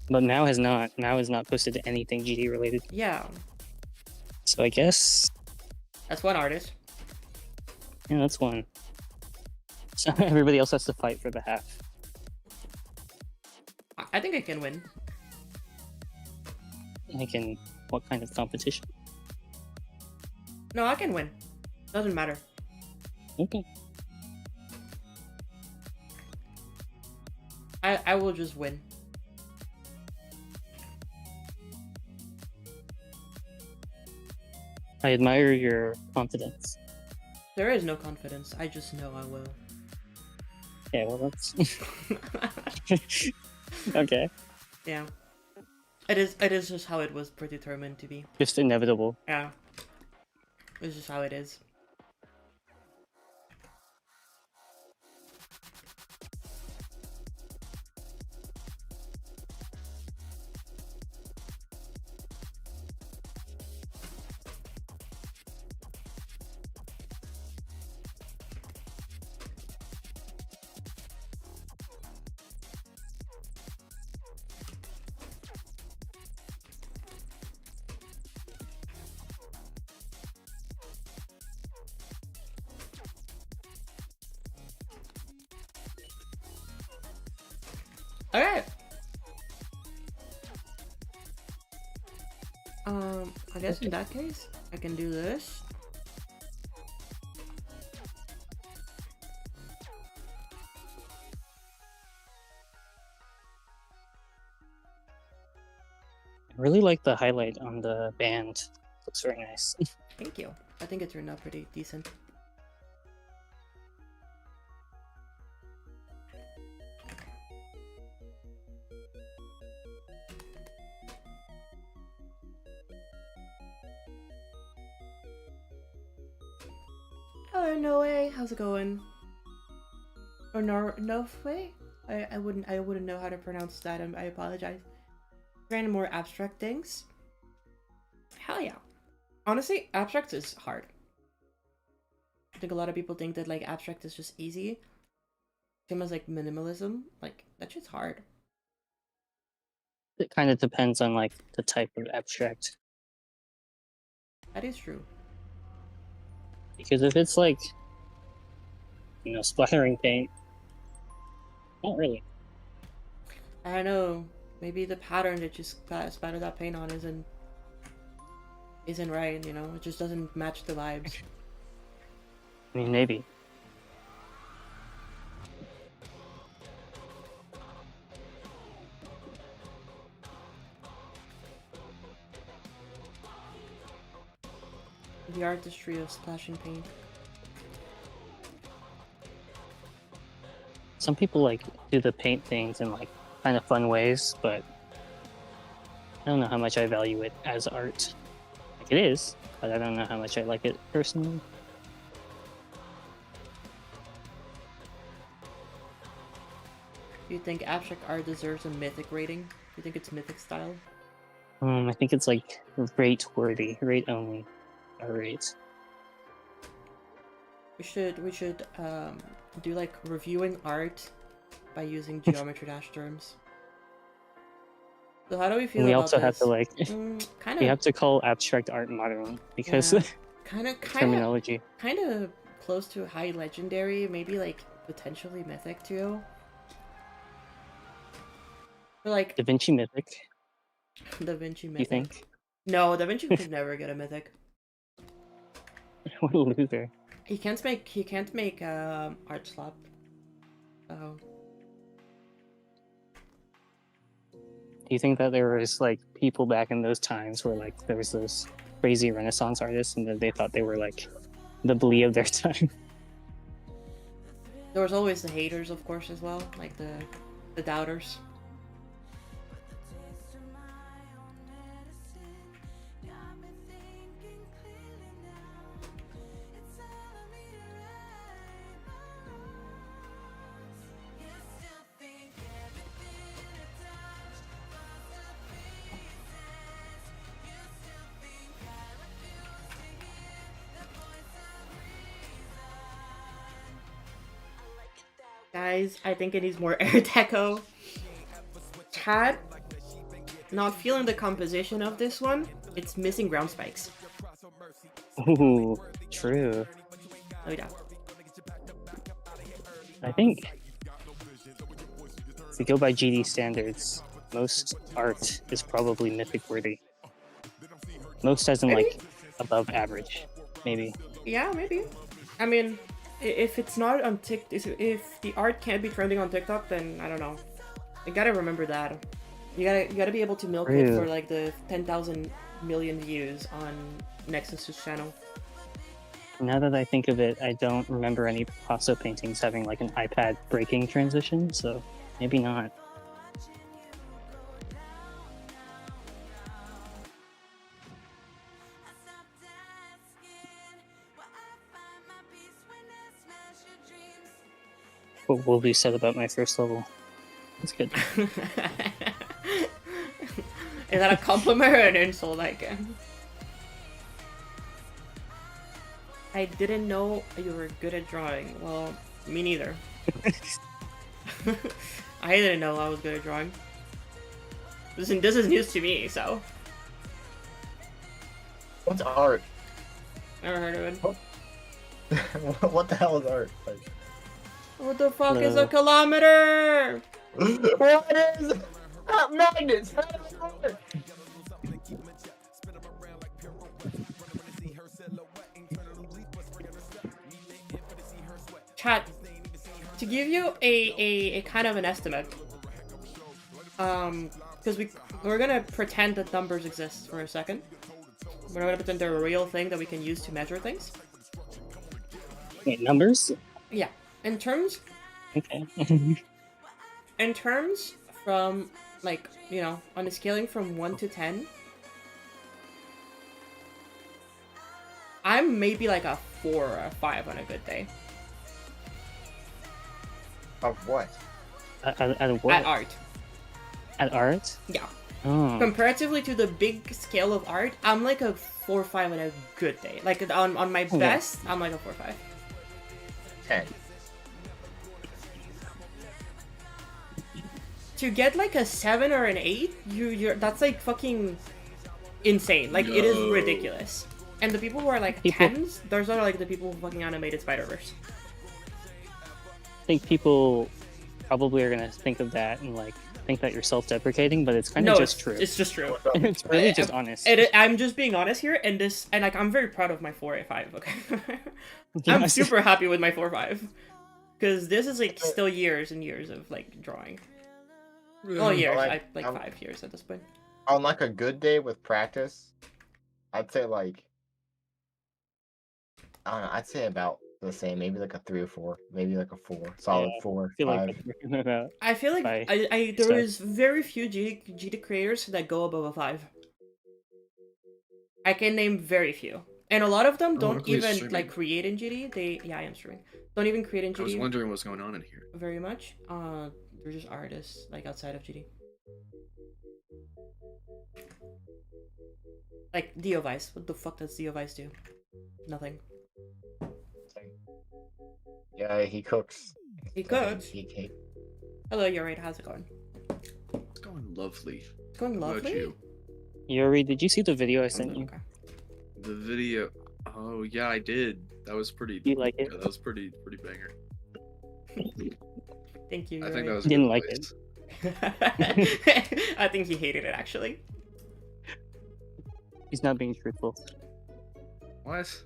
but Now has not. Now has not posted anything GD related. Yeah, So I guess that's one artist. yeah, that's one. So everybody else has to fight for the half. I think I can win. Like in what kind of competition? No, I can win. Doesn't matter. Okay. I will just win. I admire your confidence. There is no confidence. I just know I will. Yeah, well that's okay. Yeah. It is just how it was predetermined to be. Just inevitable. Yeah. It's just how it is. Okay. I guess in that case, I can do this. I really like the highlight on the band. Looks very nice. Thank you. I think it turned out pretty decent. Hello, Noe. How's it going? Or Noe? I wouldn't know how to pronounce that. I apologize. Random more abstract things. Hell yeah. Honestly, abstract is hard. I think a lot of people think that like abstract is just easy. Same as like minimalism. Like that shit's hard. It kind of depends on like the type of abstract. That is true. Because if it's like, you know, splattering paint, not really. I don't know. Maybe the pattern that you splattered that paint on isn't right. You know, it just doesn't match the vibes. I mean, maybe. The artistry of splashing paint. Some people like do the paint things in like kind of fun ways, but I don't know how much I value it as art. Like it is, but I don't know how much I like it personally. Do you think abstract art deserves a mythic rating? Do you think it's mythic style? I think it's like rate worthy, rate only, or rate. We should do like reviewing art by using geometry dash terms. So how do we feel And we about also have this? to like, Kind we of, have to call abstract art modern because Yeah. kind of terminology. close to high legendary, maybe like potentially mythic too. Or like Da Vinci Mythic, Da Vinci you mythic. think? No, Da Vinci could never get a mythic. What a loser. He can't make art slap. Oh. Do you think that there was like people back in those times where like there was those crazy Renaissance artists and that they thought they were like the Blee of their time? There was always the haters, of course, as well. Like the The doubters. Guys, I think it needs more air deco. Chat, not feeling the composition of this one. It's missing ground spikes. Ooh, true. Oh yeah. I think if we go by GD standards, most art is probably mythic worthy. Most as in Maybe. like above average, maybe. Yeah, maybe. I mean, if it's not on if the art can't be trending on TikTok, then I don't know. You gotta remember that. You gotta be able to milk it True. for like the 10,000 million views on Nexus's channel. Now that I think of it, I don't remember any Picasso paintings having like an iPad breaking transition, so maybe not. What will be said about my first level? That's good. Is that a compliment or an insult? Like, I didn't know you were good at drawing. Well, me neither. I didn't know I was good at drawing. This is news to me, so What's art? never heard of it. What the hell is art? Like, What the fuck is Hello. a kilometer? what is magnets? How does it work? Chat, to give you a kind of an estimate, because we're gonna pretend that numbers exist for a second. We're gonna pretend they're a real thing that we can use to measure things. Wait, numbers? Yeah, in terms Okay. from like, you know, on a scaling from 1 to 10, I'm maybe like a 4 or a 5 on a good day Of what? At what? at art. At art? Yeah. Oh. Comparatively to the big scale of art, I'm like a 4 or 5 on a good day. Like on my Yeah. best, I'm like a 4 or 5. 10. To get like a 7 or an 8, you're that's like fucking insane. Like it is ridiculous. And the people who are like People- 10s, those are like the people who fucking animated Spider-Verse. I think people probably are gonna think of that and like think that you're self-deprecating, but it's kind No, of just it's, true. it's just true. It's really just honest. I'm just being honest here, and like I'm very proud of my 4A5. Okay, I'm Yes. super happy with my 4.5 because this is like still years and years of like drawing. Well, years, like I'm- 5 years at this point. On like a good day with practice, I'd say like, I don't know, I'd say about the same, maybe like a 3 or 4, maybe like a 4, solid Yeah, 4, I feel 5. like that's what we're talking about. I feel like By there start. is very few GD creators that go above a 5. I can name very few, and a lot of them don't luckily it's even streaming. like create in GD. I am streaming. Don't even create in I was GD wondering what's going on in here. very much. They're just artists like outside of GD. Like Deovice. What the fuck does Deovice do? Nothing. Yeah, he cooks. He could. He Hello, you're right. How's it going? It's going lovely. It's going How about lovely. you? Yuri, did you see the video I sent you? Okay. The video. Oh yeah, I did. That was pretty. Do you like it? Yeah, that was pretty banger. Thank you. I you're think that right. was. a Didn't good like place. I think he hated it actually. He's not being truthful. What?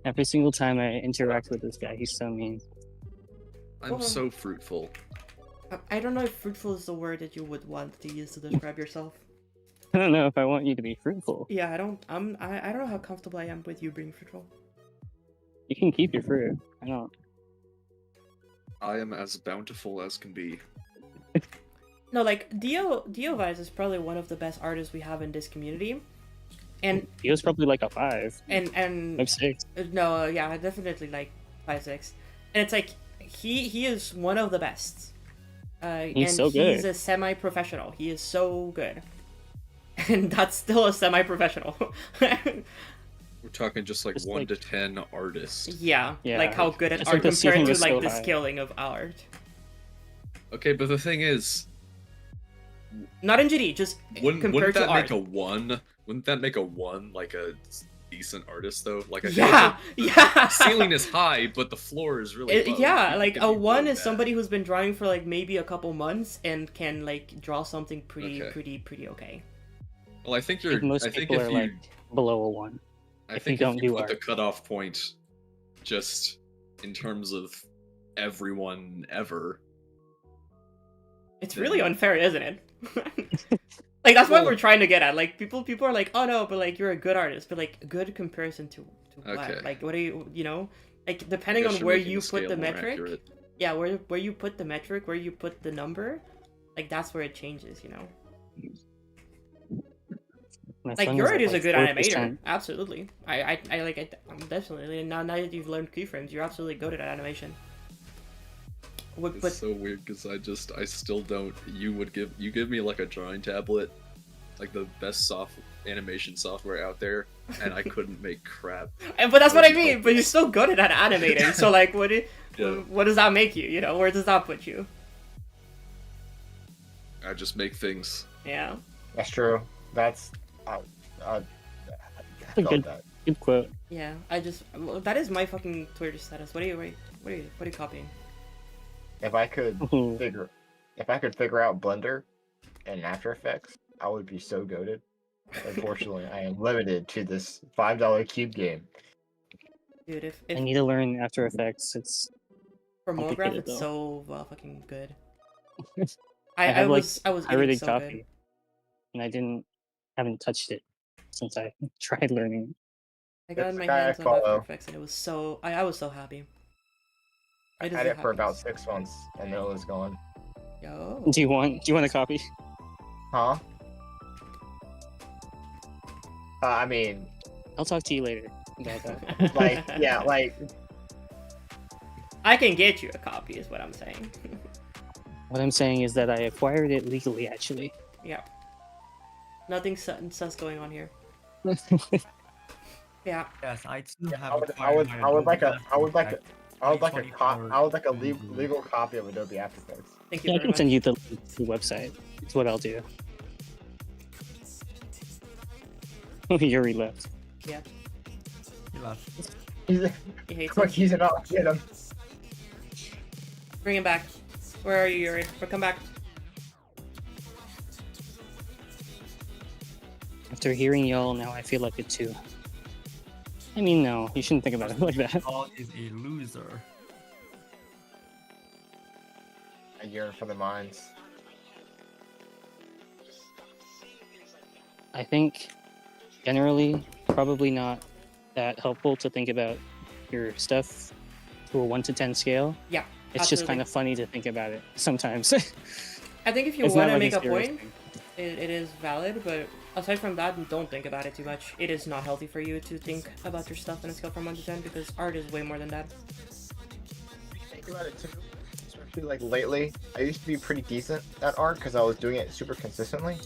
Every single time I interact with this guy, he's so mean. I'm Well, so fruitful. I don't know if fruitful is the word that you would want to use to describe yourself. I don't know if I want you to be fruitful. Yeah, I don't know how comfortable I am with you being fruitful. You can keep your fruit. I don't. I am as bountiful as can be. No, like Dio Vice is probably one of the best artists we have in this community, and He was probably like a 5, and 6. no, yeah, definitely like 5-6, and it's like he is one of the best. He's and so good. He's a semi-professional. He is so good, and that's still a semi-professional. We're talking just like Just 1 like- to 10 artists. Yeah, Yeah, like how good at just art like the ceiling compared to is like so the high. scaling of art. Okay, but the thing is, Not in GD, just wouldn't compared to that art. make a 1? Wouldn't that make a 1 like a decent artist though? Like I think Yeah, yeah. the ceiling is high, but the floor is really low. Yeah, People like can a be 1 really is bad. somebody who's been drawing for like maybe a couple months and can like draw something Okay. pretty okay. Well, I think I you're. think most I think people if are you, like below a 1. I if think you if don't you do put the art. cutoff point, just in terms of everyone ever. It's really unfair, isn't it? Like that's what Well- we're trying to get at. Like people are like, oh no, but like you're a good artist, but like good comparison to what? Okay. Like what do you know? Like I depending guess on you're where making you the put scale the more metric, accurate. yeah, where you put the metric, where you put the number, like that's where it changes, you know. And as Like long your as art is a like good 4%. animator, absolutely. I like it. I'm definitely now that you've learned keyframes, you're absolutely good at animation. What, It's but so weird because I still don't. You give me like a drawing tablet, like the best animation software out there, and I couldn't make crap. but that's what I Wouldn't mean. help But you're us. still good at animating. So like, Yeah. what does that make you? You know, where does that put you? I just make things. Yeah. That's true. That's I Good. felt that. Good quote. Yeah, well, that is my fucking Twitter status. What are you copying? If I could Ooh. figure out Blender and After Effects, I would be so goated. Unfortunately, I am limited to this $5 cube game. Dude, if I need to learn After Effects. It's for MoGraph, complicated, it's though. so fucking good. I I have, like, was eating pirated so copy, good. and I haven't touched it since I tried learning. I got It's my the guy I hands on After follow. Effects and it was so I was so happy. I It is had a it for about happiness. 6 months and then it was gone. Yo. Do you want a copy? Huh? I mean, I'll talk to you later about that. like, yeah, like, I can get you a copy, is what I'm saying. What I'm saying is that I acquired it legally, actually. Yeah. Nothing sus going on here. Yeah. Yes, I too have. I would acquired my like a, Adobe I would like a, After I would like a, $24 I would like a legal copy of Adobe After Effects. Thank you Yeah, I very can much. send you the link to the website. That's what I'll do. Yuri left. Yeah. After. He's, He hates quick, it. he's not get him. Bring him back. Where are you, Yuri? Or come back. After hearing y'all, now I feel like it too. I mean, no, you shouldn't think about it like that. Paul is a loser. A yearn for the mines. I think generally probably not that helpful to think about your stuff to a 1 to 10 scale. Yeah. It's just absolutely. kind of funny to think about it sometimes. I think if you It's want not to like make a serious point, thing. it is valid, but aside from that, don't think about it too much. It is not healthy for you to think about your stuff on a scale from 1 to 10 because art is way more than that. Think about it too. Especially like lately, I used to be pretty decent at art because I was doing it super consistently.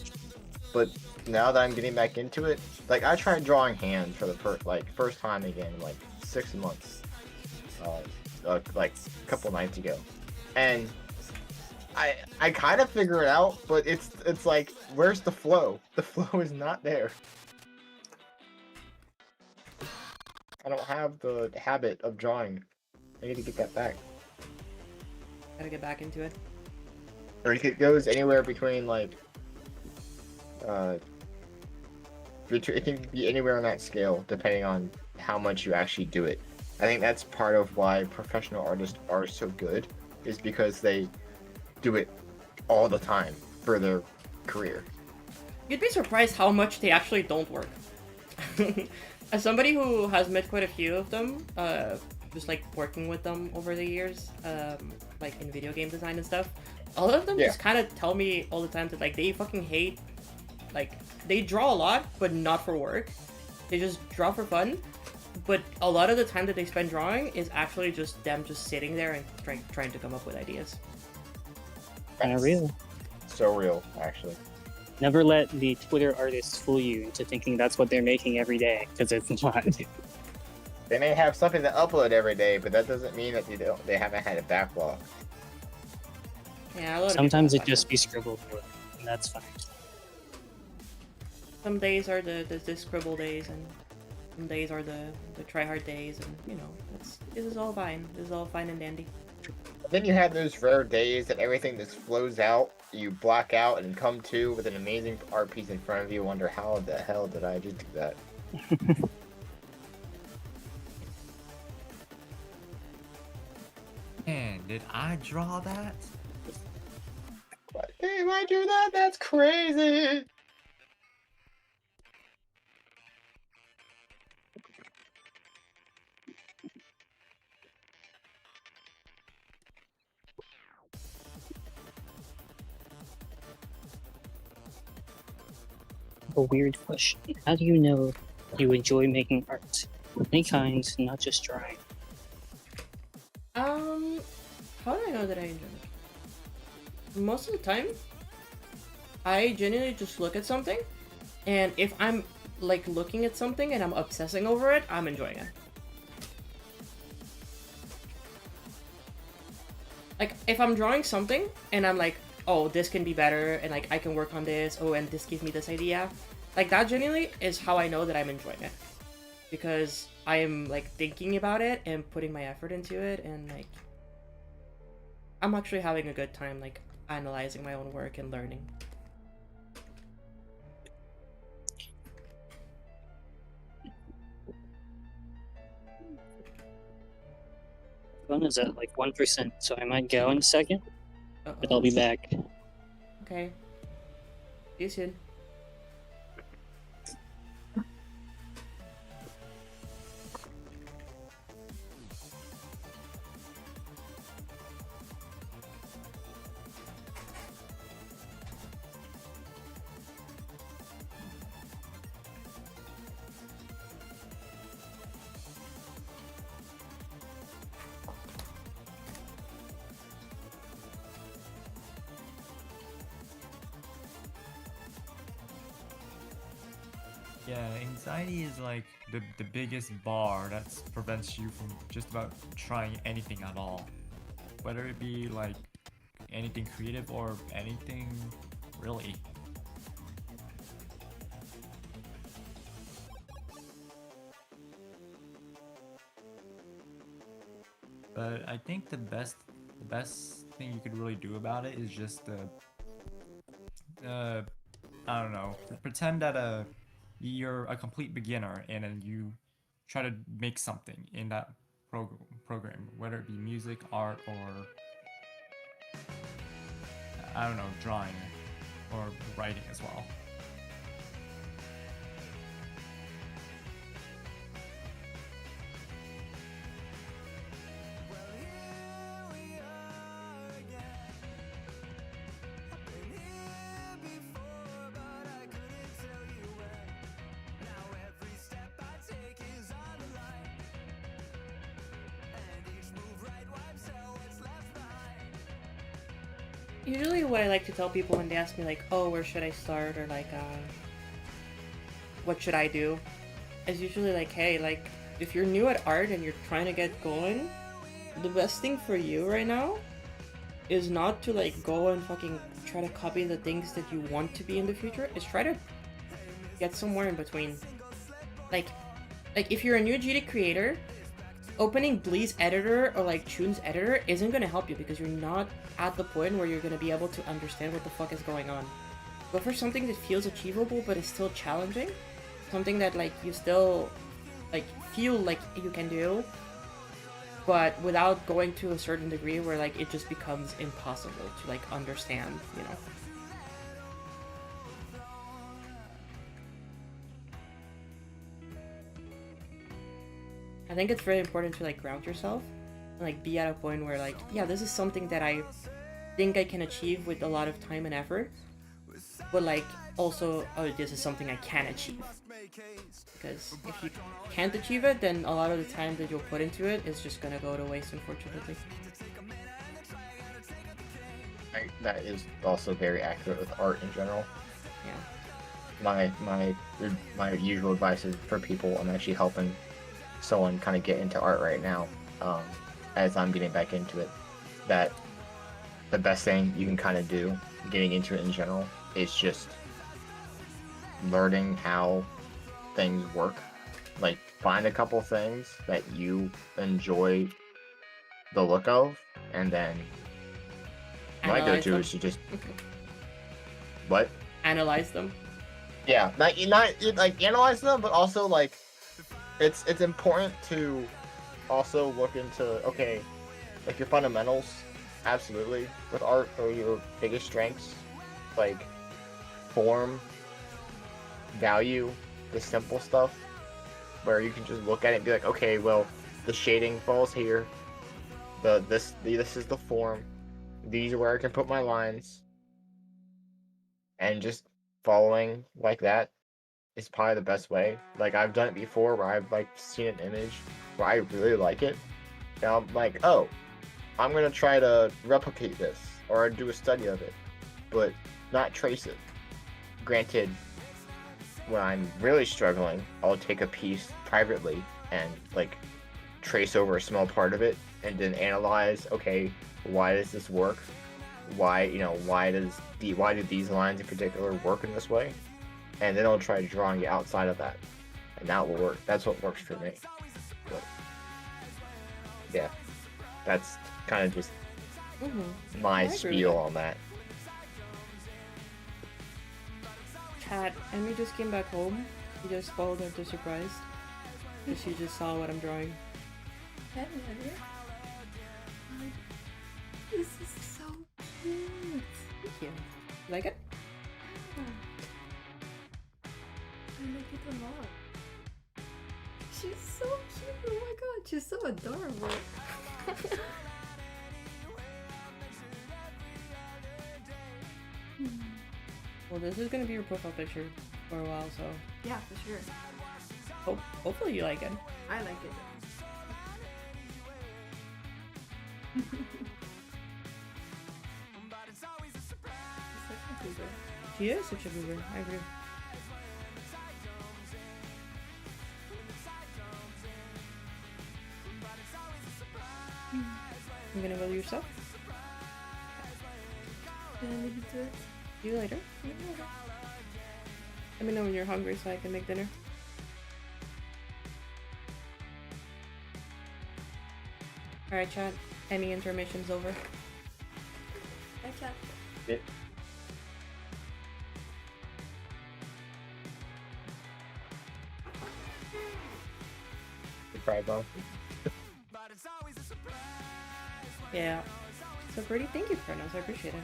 But now that I'm getting back into it, like I tried drawing hands for the first time again in like 6 months, like a couple nights ago, and I kind of figure it out, but it's like, where's the flow? The flow is not there. I don't have the habit of drawing. I need to get that back. Gotta get back into it. Or it goes anywhere between like it can be anywhere on that scale depending on how much you actually do it. I think that's part of why professional artists are so good, is because they do it all the time for their career. You'd be surprised how much they actually don't work. As somebody who has met quite a few of them, just like working with them over the years, like in video game design and stuff, a lot of them Yeah. just kind of tell me all the time that like they fucking hate, like they draw a lot but not for work. They just draw for fun, but a lot of the time that they spend drawing is actually just them just sitting there and trying to come up with ideas. Kind of real. So real, actually. Never let the Twitter artists fool you into thinking that's what they're making every day, because it's not. They may have something to upload every day, but that doesn't mean that they haven't had a backlog. Yeah, a lot of Sometimes people it have just be scribbled work, and that's fine. some days are the scribble days, and some days are the try hard days, and you know, this is all fine. This is all fine and dandy. But then you have those rare days that everything just flows out, you block out and come to with an amazing art piece in front of you, wonder how the hell did I just do that? Man, did I draw that? But did I do that? That's crazy! A weird question. How do you know you enjoy making art? Any kind, not just drawing. How do I know that I enjoy it? Most of the time, I genuinely just look at something, and if I'm like looking at something and I'm obsessing over it, I'm enjoying it. Like, if I'm drawing something and I'm like, oh, this can be better, and like I can work on this, oh, and this gives me this idea, like that genuinely is how I know that I'm enjoying it. Because I am like thinking about it and putting my effort into it, and like I'm actually having a good time like analyzing my own work and learning. Phone is at like 1%, so I might go in a second, but Uh-oh. I'll be back. Okay. See you soon. Yeah, anxiety is like the biggest bar that prevents you from just about trying anything at all. Whether it be like anything creative or anything really. But I think the best thing you could really do about it is just I don't know, pretend that you're a complete beginner and then you try to make something in that program, whether it be music, art, or I don't know, drawing or writing as well. Usually what I like to tell people when they ask me like, oh, where should I start, or like, what should I do, is usually like, hey, like, if you're new at art and you're trying to get going, the best thing for you right now is not to like go and fucking try to copy the things that you want to be in the future, is try to get somewhere in between. Like if you're a new GD creator, opening Bleed's editor or like Chune's editor isn't gonna help you because you're not at the point where you're gonna be able to understand what the fuck is going on. Go for something that feels achievable but is still challenging, something that like you still like feel like you can do, but without going to a certain degree where like it just becomes impossible to like understand, you know. I think it's very important to like ground yourself and like be at a point where like, yeah, this is something that I think I can achieve with a lot of time and effort, but like also, oh, this is something I can achieve. Because if you can't achieve it, then a lot of the time that you'll put into it is just gonna go to waste, unfortunately. That is also very accurate with art in general. Yeah. My usual advice is for people. I'm actually helping someone kind of get into art right now, as I'm getting back into it. That the best thing you can kind of do, getting into it in general, is just learning how things work. Like, find a couple things that you enjoy the look of, and then my Analyze go-to them. is to just what? Analyze them. Yeah, not like analyze them, but also like it's important to also look into, okay, like your fundamentals, absolutely, with art, or your biggest strengths, like form, value, the simple stuff, where you can just look at it and be like, okay, well, the shading falls here, this is the form, these are where I can put my lines, and just following like that is probably the best way. Like, I've done it before where I've like seen an image where I really like it, and I'm like, oh, I'm gonna try to replicate this or do a study of it, but not trace it. Granted, when I'm really struggling, I'll take a piece privately and like trace over a small part of it and then analyze, okay, why does this work? Why do these lines in particular work in this way? And then I'll try drawing it outside of that, and that will work. That's what works for me. But, yeah, that's kind of just my I agree with spiel that. on that. Chat, Emmy just came back home. She just followed her to surprise. Because she just saw what I'm drawing. This is so cute. Thank you. Like it? I like it a lot. She's so cute. Oh my god, she's so adorable. Well, this is gonna be your profile picture for a while, so Yeah, for sure. hopefully you like it. I like it. She is such a goober. I agree. You gonna go yourself? Can I leave you to it? See you later. Let me know when you're hungry so I can make dinner. Alright, chat. Any intermission's over. Bye, chat. Goodbye, Bob. Yeah. So pretty. Thank you, Kronos. I appreciate it.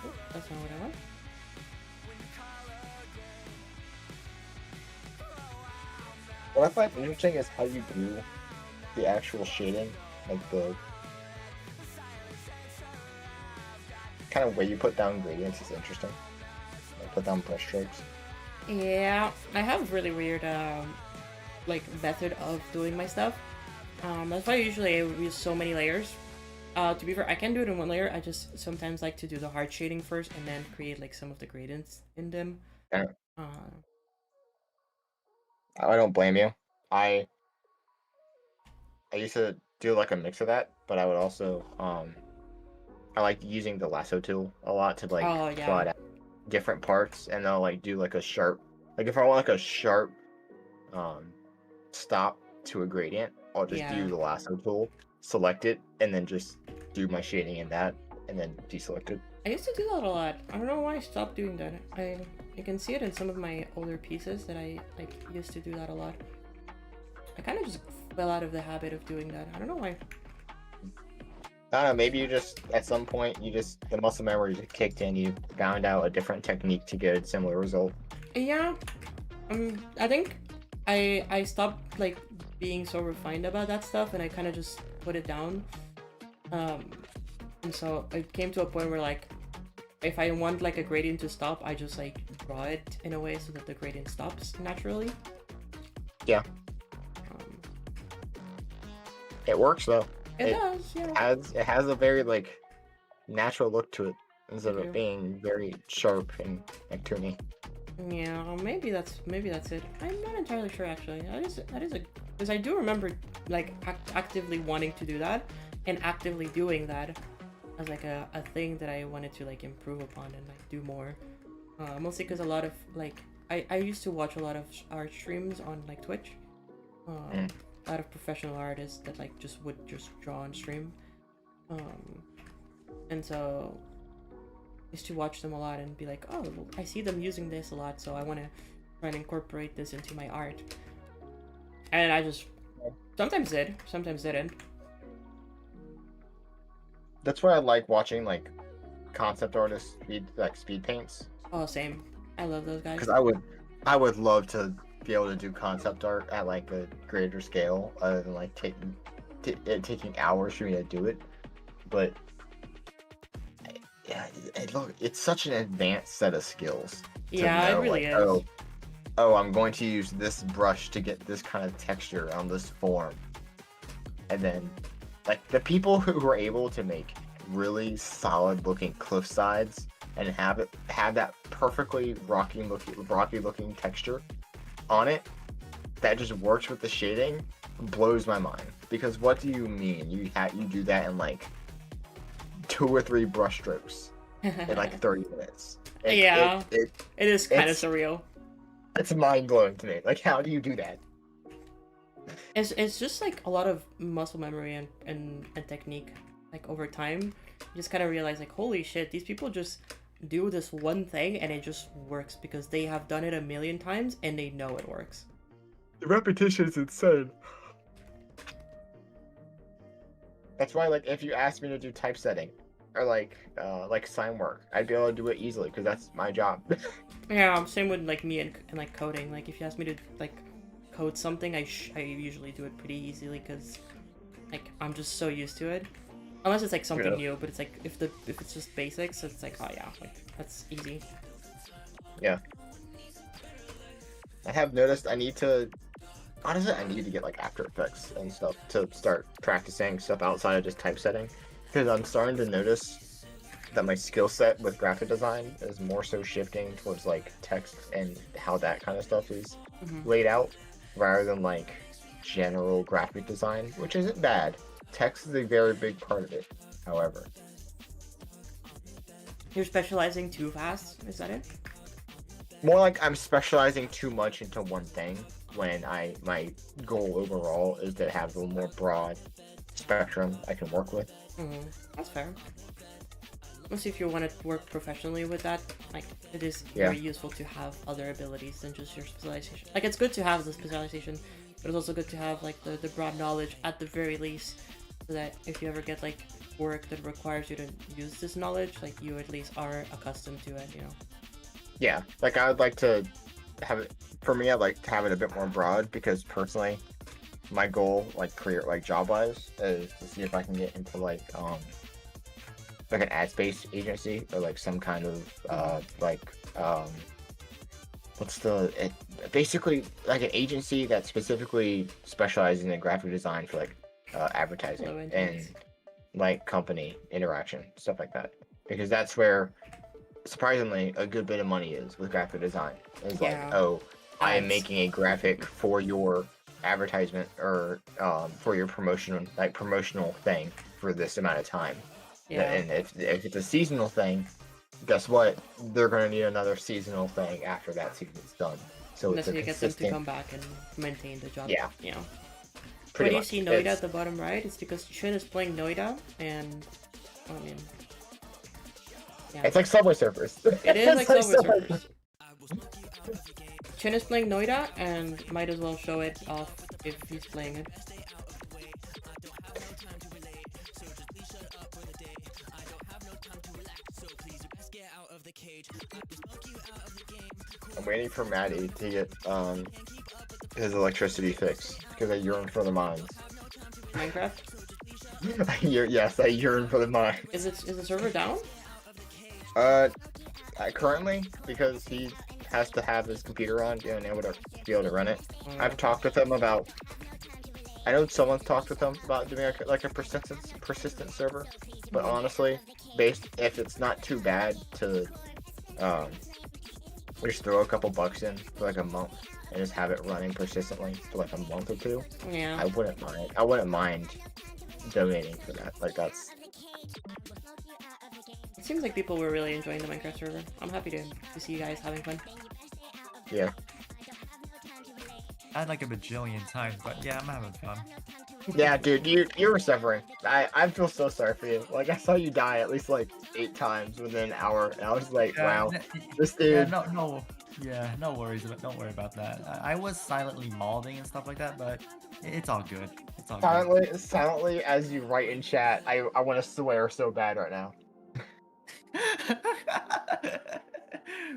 Oh, that's not what I want. What I find interesting is how you do the actual shading, like the kind of way you put down gradients is interesting. Like put down brush strokes. Yeah, I have really weird like method of doing my stuff. That's why usually I use so many layers. To be fair, I can do it in one layer. I just sometimes like to do the hard shading first and then create like some of the gradients in them. Yeah. Uh, I don't blame you. I used to do like a mix of that, but I would also I like using the lasso tool a lot to like Oh, yeah. plot out different parts, and I'll like do like a sharp, like if I want like a sharp stop to a gradient, I'll just Yeah. do the lasso tool, select it, and then just do my shading in that, and then deselect it. I used to do that a lot. I don't know why I stopped doing that. I can see it in some of my older pieces that I like used to do that a lot. I kind of just fell out of the habit of doing that. I don't know why. I don't know, maybe you just, at some point, the muscle memory just kicked in, you found out a different technique to get a similar result. Yeah, I think I stopped like being so refined about that stuff, and I kind of just put it down. And so it came to a point where like, if I want like a gradient to stop, I just like draw it in a way so that the gradient stops naturally. Yeah. Um, It works though. it It does, yeah. it has a very like natural look to it instead Mhm. of being very sharp and cartoony. Yeah, maybe that's it. I'm not entirely sure actually. That is a because I do remember like actively wanting to do that and actively doing that as like a thing that I wanted to like improve upon and like do more. Mostly because a lot of like I used to watch a lot of art streams on like Twitch. A lot of professional artists that like would just draw on stream. And so I used to watch them a lot and be like, oh, well, I see them using this a lot, so I want to try and incorporate this into my art. And I just sometimes did, sometimes didn't. That's why I like watching like concept artists speed paints, Oh, same. I love those guys. because I would love to be able to do concept art at like a greater scale other than like it taking hours for me to do it. But yeah, look, it's such an advanced set of skills. to Yeah, it know, really like, is. oh, I'm going to use this brush to get this kind of texture on this form. And then, like, the people who were able to make really solid looking cliff sides and have that perfectly rocky looking texture on it that just works with the shading blows my mind. Because what do you mean? You do that in like 2 or 3 brush strokes in like 30 minutes. Yeah. It It is kind of it's- surreal. it's mind blowing to me. Like, how do you do that? It's just like a lot of muscle memory and technique. Like over time, you just kind of realize like, holy shit, these people just do this one thing and it just works because they have done it a million times and they know it works. The repetition is insane. That's why, like, if you asked me to do typesetting or like sign work, I'd be able to do it easily because that's my job. Yeah, same with like me and like coding. Like if you ask me to like code something, I usually do it pretty easily because like I'm just so used to it. Unless it's like something Yeah. new, but it's like if it's just basics, it's like, oh yeah, like that's easy. I have noticed I need to get like After Effects and stuff to start practicing stuff outside of just typesetting, because I'm starting to notice that my skill set with graphic design is more so shifting towards like text and how that kind of stuff is Mhm. laid out rather than like general graphic design, which isn't bad. Text is a very big part of it, however. You're specializing too fast, is that it? More like I'm specializing too much into one thing when my goal overall is to have a more broad spectrum I can work with. That's fair. Mostly if you want to work professionally with that, like it is Yeah. very useful to have other abilities than just your specialization. Like it's good to have the specialization, but it's also good to have like the broad knowledge at the very least, so that if you ever get like work that requires you to use this knowledge, like you at least are accustomed to it, you know. Yeah, like I would like to have it. For me, I'd like to have it a bit more broad because personally, my goal, like career, like job wise, is to see if I can get into like an ad space agency or like some kind of basically like an agency that specifically specializes in graphic design for like advertising Low and interest. like company interaction, stuff like that, because that's where surprisingly a good bit of money is with graphic design. It's Yeah. like, oh, I am Ads. making a graphic for your advertisement or for your promotional thing for this amount of time. Yeah. And if it's a seasonal thing, guess what? They're gonna need another seasonal thing after that season's done. So Unless it's a you get them to consistent. come back and maintain the job. Yeah. You know. Pretty When you much. see Noida It's- at the bottom right, it's because Chin is playing Noida, and I mean, yeah, It's like Subway Surfers. it is like It's Subway Surfers. Chin is playing Noida, and might as well show it off if he's playing it. waiting for Maddie to get his electricity fixed because I yearn for the mines. Minecraft? Yes, I yearn for the mines. Is the server down? Currently, because he has to have his computer on and able to be able to run it. Oh. I've talked with him about. I know someone's talked with him about doing like a persistent server, but honestly, if it's not too bad to just throw a couple bucks in for like a month and just have it running persistently for like a month or two, Yeah. I wouldn't mind. I wouldn't mind donating for that. Like that's. It seems like people were really enjoying the Minecraft server. I'm happy to see you guys having fun. Yeah. I had like a bajillion times, but yeah, I'm having fun. Yeah, dude, you were suffering. I feel so sorry for you. Like I saw you die at least like 8 times within an hour, and I was like, wow, this dude. Yeah, no worries. Don't worry about that. I was silently molding and stuff like that, but it's all good. It's all good. Silently, as you write in chat, I want to swear so bad right now.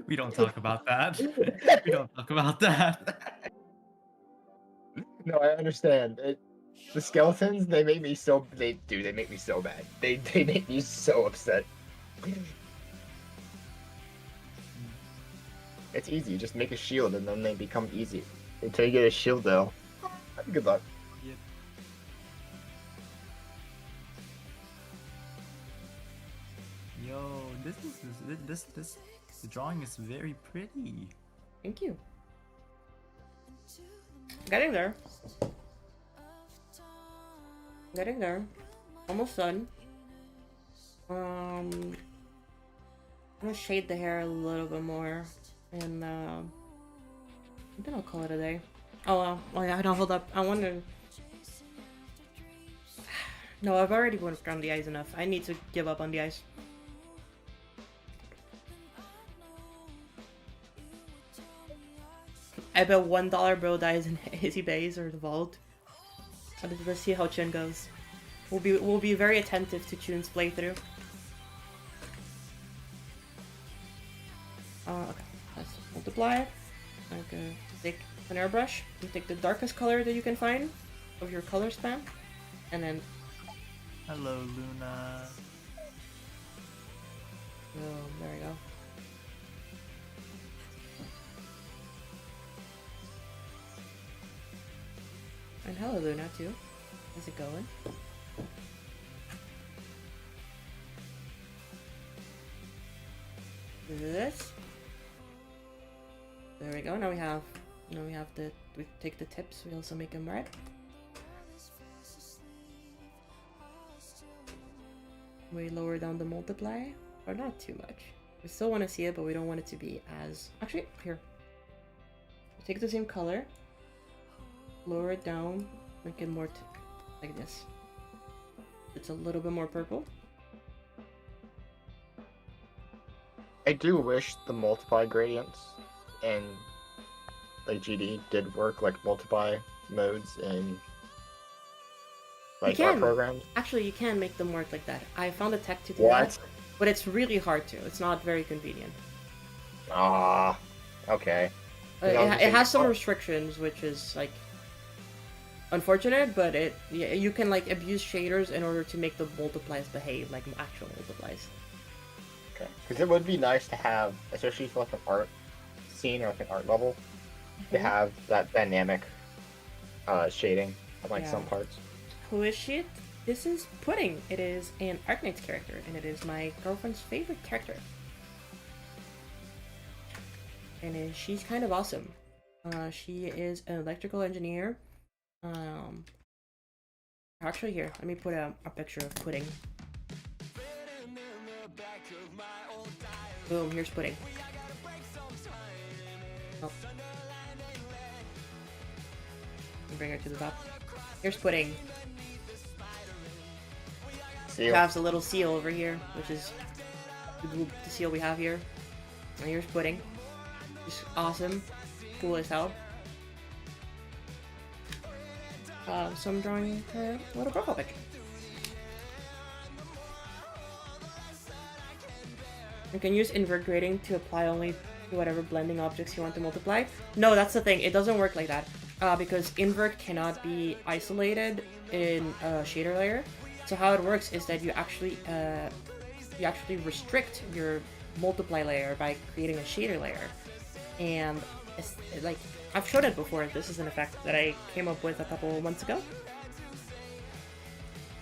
We don't talk about that. We don't talk about that. No, I understand. The skeletons, they make me so they make me so bad. They make me so upset. It's easy. Just make a shield and then they become easy. Until you get a shield though. Good luck. Yep. Yo, the drawing is very pretty. Thank you. Getting there. Getting there. Almost done. I'm gonna shade the hair a little bit more, and then I'll call it a day. Oh yeah, no, hold up. I wonder. No, I've already worked on the eyes enough. I need to give up on the eyes. I bet $1 bill dies in Izzy Bays or the vault. Let's see how Chun goes. We'll be very attentive to Chun's playthrough. Okay, let's multiply. Okay, take an airbrush and take the darkest color that you can find of your color span, and then. Hello, Luna. Oh, there we go. And hello, Luna, too. How's it going? Do this. There we go. Now we have we take the tips. We also make them red. We lower down the multiply, but not too much. We still want to see it, but we don't want it to be as. Actually, here. We take the same color. Lower it down, make it more like this. It's a little bit more purple. I do wish the multiply gradients and like GD did work like multiply modes in like art programs. Actually, you can make them work like that. I found a tech to do What? that, but it's really hard to. It's not very convenient. Ah, okay. It has some restrictions, which is like unfortunate, but you can like abuse shaders in order to make the multiplies behave like actual multiplies. Okay, because it would be nice to have, especially for like an art scene or like an art level, to have that dynamic shading of like some parts. Who is she? This is Pudding. It is an Arknights character, and it is my girlfriend's favorite character. And she's kind of awesome. She is an electrical engineer. Actually, here, let me put a picture of Pudding. Boom, here's Pudding. Oh. Bring her to the top. Here's Pudding. Seal. Has a little seal over here, which is the seal we have here. And here's Pudding. Just awesome. Cool as hell. So I'm drawing her little profile picture. You can use invert grading to apply only whatever blending objects you want to multiply. No, that's the thing. It doesn't work like that because invert cannot be isolated in a shader layer. So how it works is that you actually restrict your multiply layer by creating a shader layer. And it's like I've shown it before. This is an effect that I came up with a couple months ago.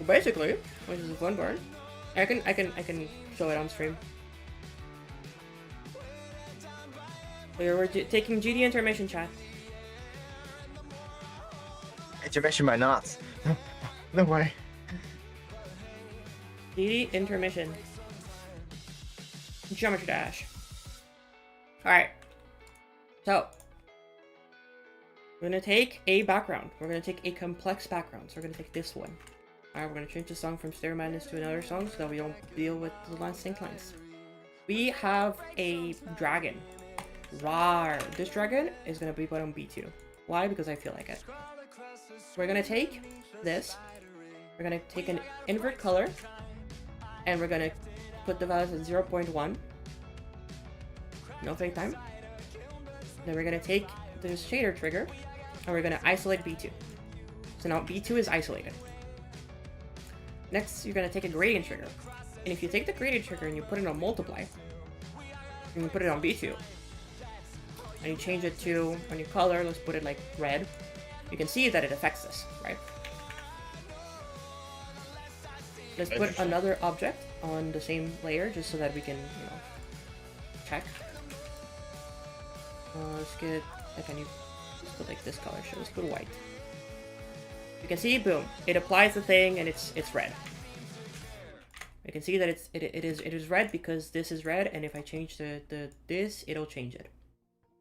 Basically, which is a fun part. I can show it on stream. We're taking GD intermission, chat. Intermission by knots. No way. GD intermission. Geometry dash. Alright. So, we're gonna take a background. We're gonna take a complex background. So we're gonna take this one. Alright, we're gonna change the song from Stereo Madness to another song so that we don't deal with the sync lines. We have a dragon. Rawr. This dragon is gonna be put on B2. Why? Because I feel like it. We're gonna take this. We're gonna take an invert color. And we're gonna put the values at 0.1. No fake time. Then we're gonna take this shader trigger. And we're gonna isolate B2. So now B2 is isolated. Next, you're gonna take a gradient trigger. And if you take the gradient trigger and you put it on multiply, and you put it on B2, and you change it to, on your color, let's put it like red, you can see that it affects this, right? Let's put another object on the same layer just so that we can, you know, check. Let's get, like, let's put like this color, so let's put white. You can see, boom, it applies the thing and it's red. You can see that it is red because this is red, and if I change this, it'll change it.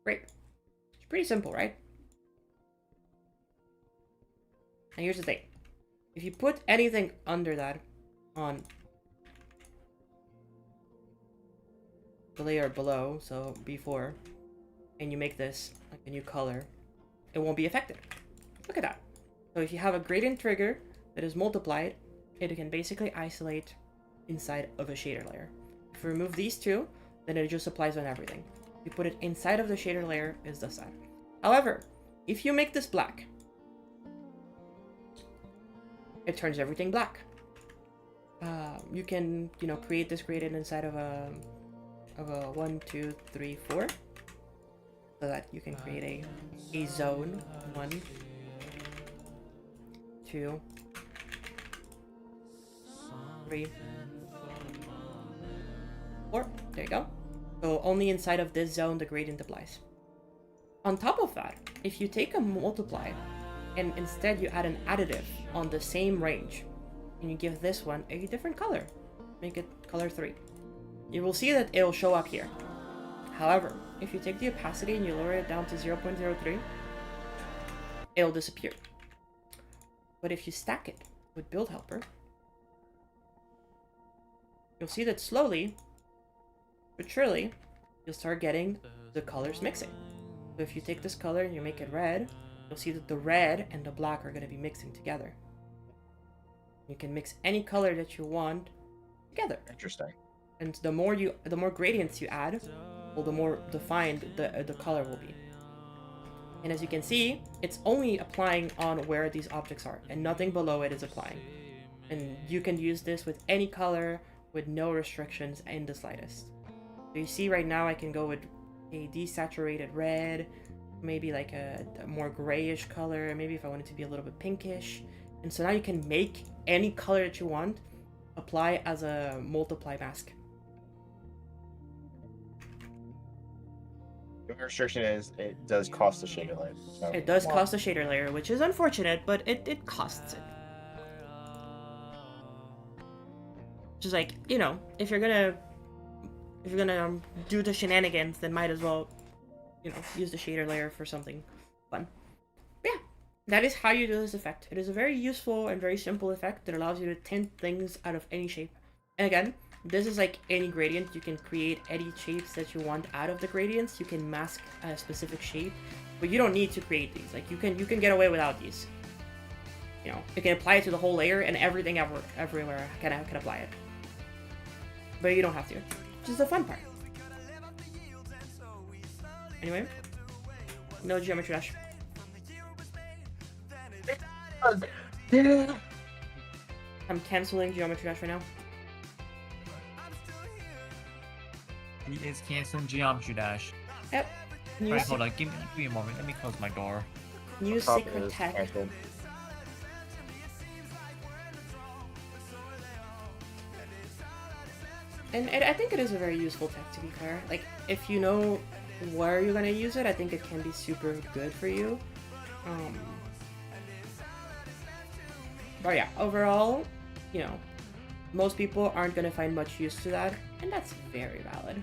Great. It's pretty simple, right? And here's the thing. If you put anything under that on the layer below, so B4, and you make this like a new color, it won't be affected. Look at that. So if you have a gradient trigger that is multiplied, it can basically isolate inside of a shader layer. If you remove these two, then it just applies on everything. If you put it inside of the shader layer, it does that. However, if you make this black, it turns everything black. You can, you know, create this gradient inside of a 1, 2, 3, 4, so that you can create a zone 1, 2, 3, 4. There you go. So only inside of this zone the gradient applies. On top of that, if you take a multiply and instead you add an additive on the same range, and you give this one a different color, make it color 3, you will see that it'll show up here. However, if you take the opacity and you lower it down to 0.03, it'll disappear. But if you stack it with Build Helper, you'll see that slowly but surely you'll start getting the colors mixing. So if you take this color and you make it red, you'll see that the red and the black are going to be mixing together. You can mix any color that you want together. Interesting. And the more gradients you add, well, the more defined the color will be. And as you can see, it's only applying on where these objects are, and nothing below it is applying. And you can use this with any color with no restrictions in the slightest. So you see right now I can go with a desaturated red, maybe like a more grayish color, maybe if I want it to be a little bit pinkish. And so now you can make any color that you want, apply as a multiply mask. The only restriction is it does cost a shader layer. So, It does cost a shader layer, which is unfortunate, but it costs it. Just like, you know, if you're gonna do the shenanigans, then might as well, you know, use the shader layer for something fun. But yeah, that is how you do this effect. It is a very useful and very simple effect that allows you to tint things out of any shape. And again, this is like any gradient. You can create any shapes that you want out of the gradients. You can mask a specific shape, but you don't need to create these. Like you can get away without these. You know, you can apply it to the whole layer, and everything everywhere can apply it. But you don't have to. Which is the fun part. Anyway, no Geometry Dash. I'm canceling Geometry Dash right now. He is canceling Geometry Dash. Yep. New, Right, hold on. Give me a moment. Let me close my door. new Problem secret is tech. canceled. And I think it is a very useful tech, to be fair. Like, if you know where you're gonna use it, I think it can be super good for you. But yeah, overall, you know, most people aren't gonna find much use to that, and that's very valid.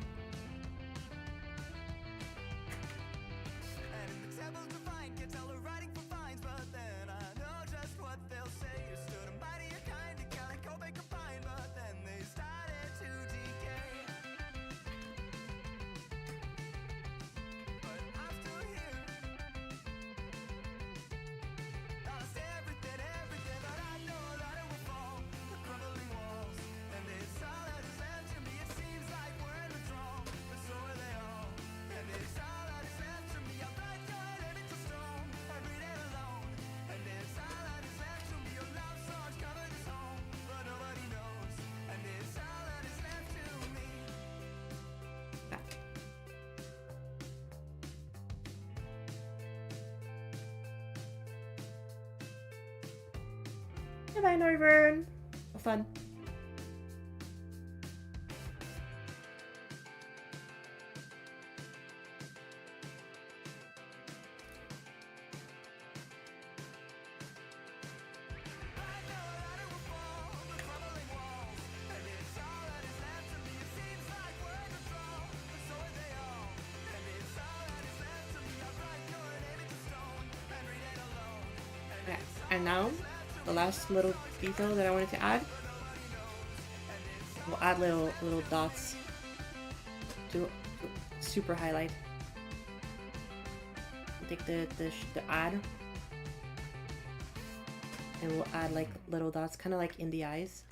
Bye, Norvern. Have fun. Okay, and now the last little detail that I wanted to add. We'll add little dots to super highlight. We'll take the add, and we'll add like little dots, kind of like in the eyes.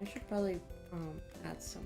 I should probably add some.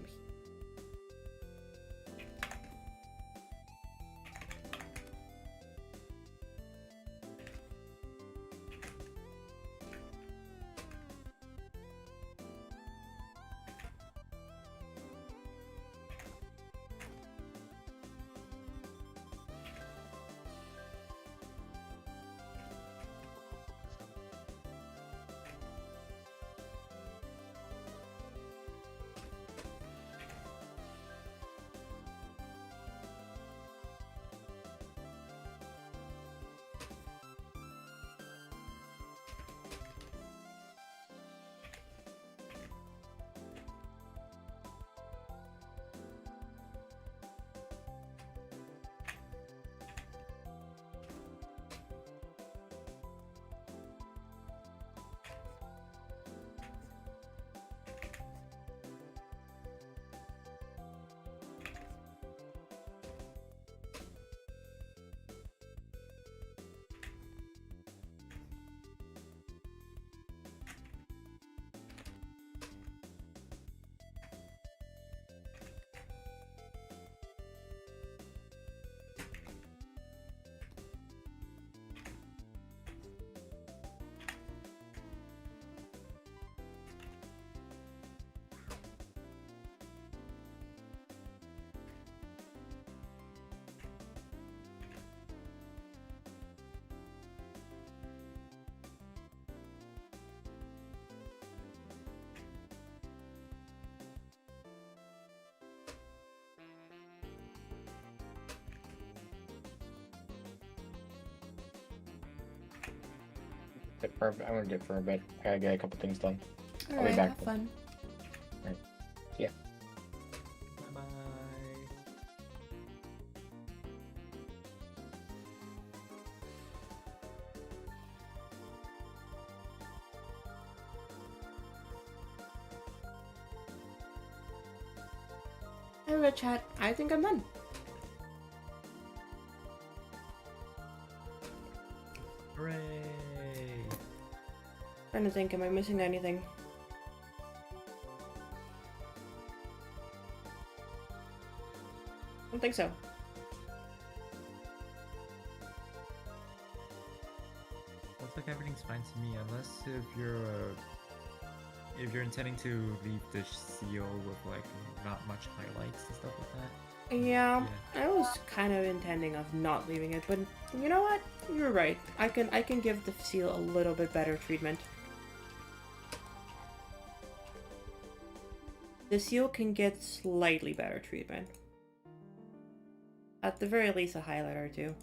I'm gonna dip for a bit. I gotta get a couple things done. I'll be Alright, back. have fun. Yeah. Bye bye. Hey, good chat. I think I'm done. Hooray! Trying to think, am I missing anything? I don't think so. Looks like everything's fine to me, unless if you're intending to leave the seal with like not much highlights and stuff like that. Yeah, I was kind of intending of not leaving it, but you know what? You're right. I can give the seal a little bit better treatment. The seal can get slightly better treatment. At the very least, a highlight or two.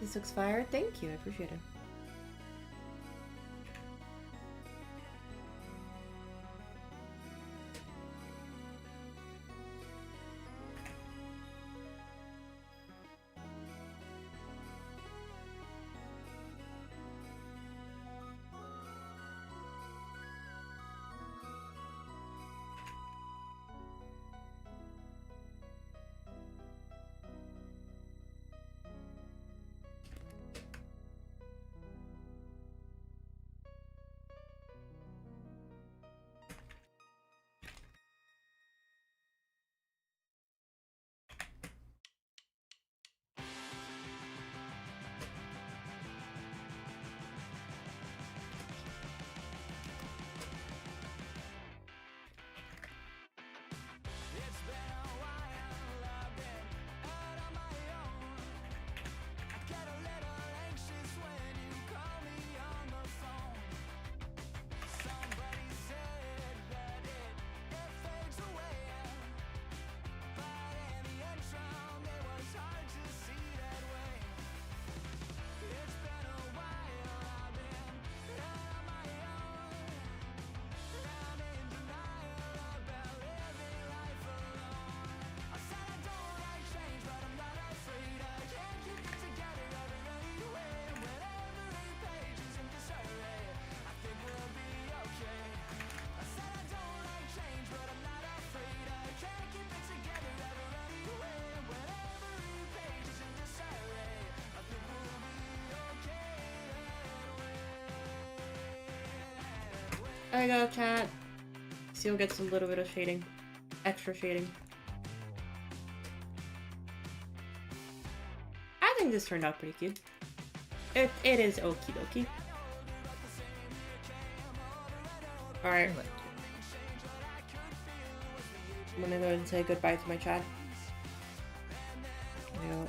This looks fire. Thank you. I appreciate it. I go, chat. Seal gets a little bit of shading. Extra shading. I think this turned out pretty cute. It is okie dokie. Alright. I'm gonna go and say goodbye to my chat. Yeah.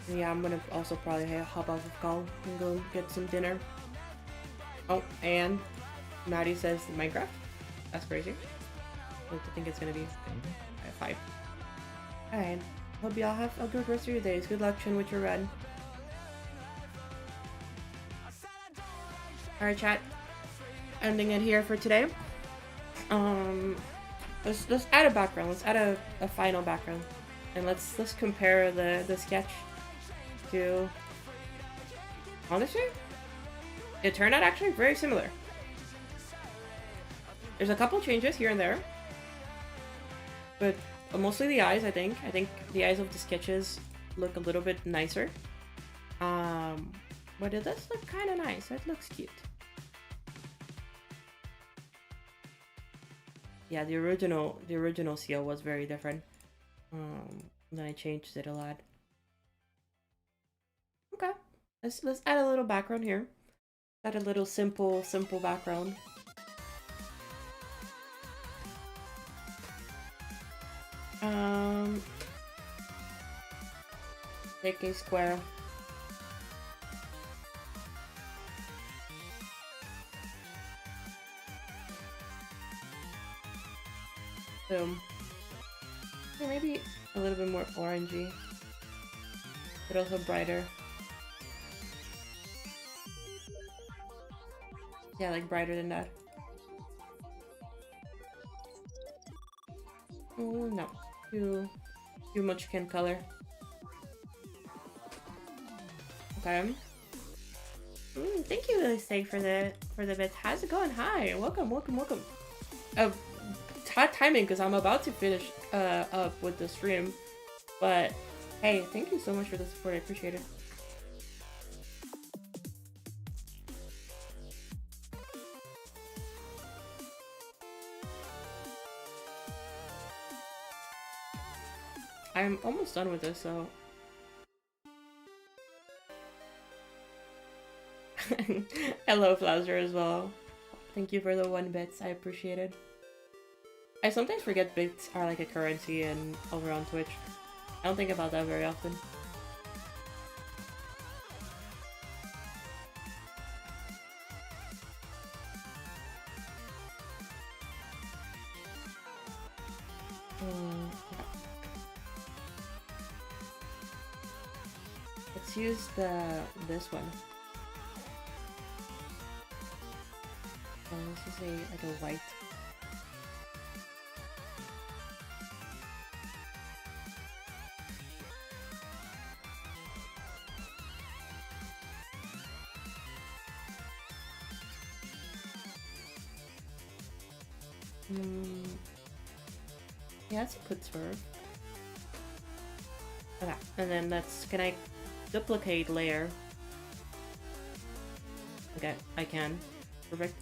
Yeah, I'm gonna also probably hop off of call and go get some dinner. Oh, and Maddie says Minecraft. That's crazy. I think it's gonna be at 5. Alright. Hope y'all have a good rest of your days. Good luck, Chin, with your run. Alright, chat. Ending it here for today. Let's add a background. Let's add a final background. And let's compare the sketch to, honestly, it turned out actually very similar. There's a couple changes here and there, but mostly the eyes. I think the eyes of the sketches look a little bit nicer. But it does look kind of nice. It looks cute. Yeah, the original seal was very different. Then I changed it a lot. Okay, let's add a little background here. Add a little simple background. Take a square. Boom. Yeah, maybe a little bit more orangey, but also brighter. Yeah, like brighter than that. Oh no, too much skin color. Okay. Thank you, Lily, for the bits. How's it going? Hi, welcome. Hot timing because I'm about to finish up with the stream, but hey, thank you so much for the support. I appreciate it. I'm almost done with this, so hello, Flouser, as well. Thank you for the 1 bits. I appreciate it. I sometimes forget bits are like a currency and over on Twitch. I don't think about that very often. Let's use this one. This is like a white. Yeah, that's a good swerve. Okay, and then can I duplicate layer? Okay, I can. Perfect.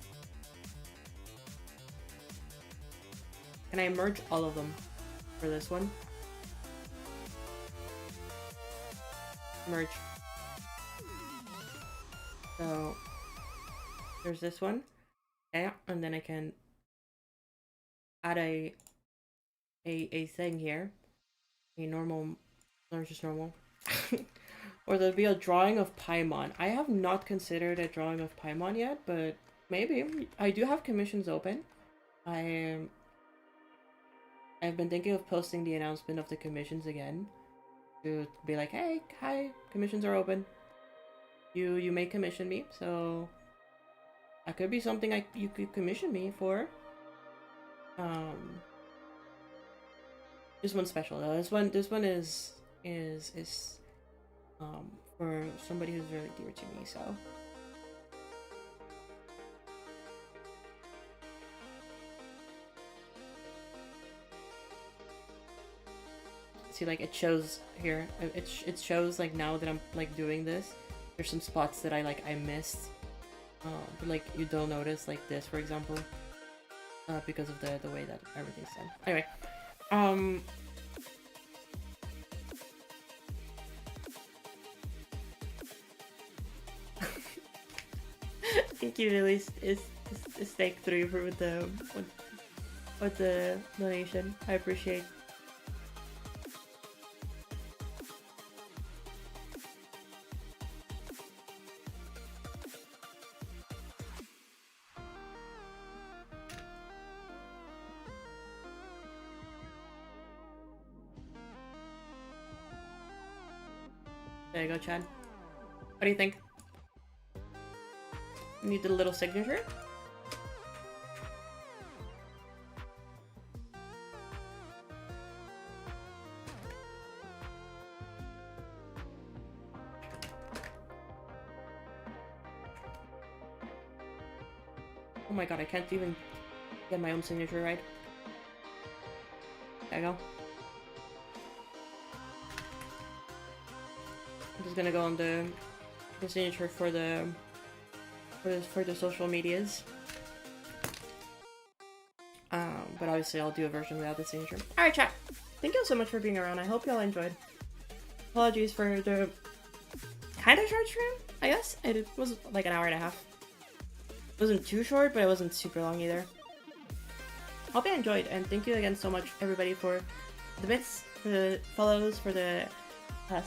Can I merge all of them for this one? Merge. So there's this one. Okay, and then I can add a thing here, a normal, or just normal, or there'll be a drawing of Paimon. I have not considered a drawing of Paimon yet, but maybe. I do have commissions open. I've been thinking of posting the announcement of the commissions again, to be like, hey, hi, commissions are open. You may commission me, so that could be something you could commission me for. This one's special though. This one is for somebody who's really dear to me, so see, like, it shows here, it shows like now that I'm like doing this, there's some spots that I missed, but like you don't notice, like this for example, because of the way that everything's done. Anyway, thank you, Lily, is Stake 3 for with the donation. I appreciate. There you go, Chad. What do you think? Need the little signature? Oh my god, I can't even get my own signature right. There you go. I'm just gonna go on the signature for the social medias. But obviously I'll do a version without the signature. Alright, chat. Thank you so much for being around. I hope y'all enjoyed. Apologies for the kind of short stream, I guess. It was like an hour and a half. It wasn't too short, but it wasn't super long either. Hope you enjoyed, and thank you again so much, everybody, for the bits, for the follows, for the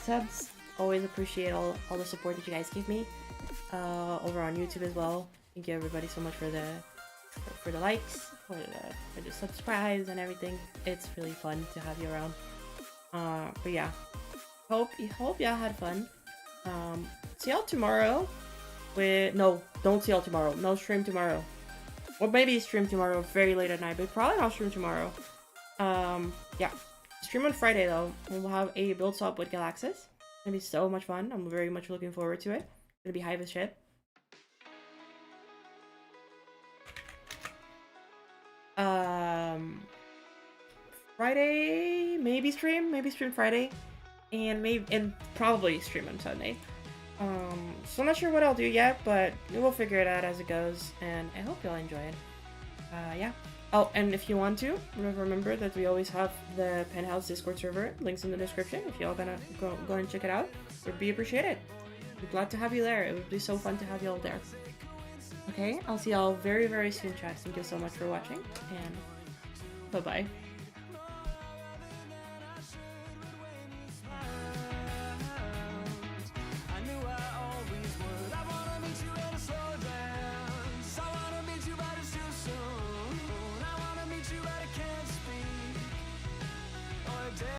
subs. Always appreciate all the support that you guys give me over on YouTube as well. Thank you, everybody, so much for the likes, for the subscribes and everything. It's really fun to have you around. But yeah, hope y'all had fun. See y'all tomorrow. Don't see y'all tomorrow. No stream tomorrow. Or maybe stream tomorrow very late at night, but probably not stream tomorrow. Yeah. Stream on Friday though. We'll have a build swap with Galaxis. It's gonna be so much fun. I'm very much looking forward to it. It's gonna be hype as shit. Friday, maybe stream Friday, and probably stream on Sunday. So I'm not sure what I'll do yet, but we'll figure it out as it goes, and I hope y'all enjoy it. Yeah. Oh, and if you want to, remember that we always have the Penthouse Discord server, links in the description. If y'all gonna go and check it out, it would be appreciated. We'd glad to have you there. It would be so fun to have y'all there. Okay, I'll see y'all very, very soon, chat. Thank you so much for watching, and bye-bye.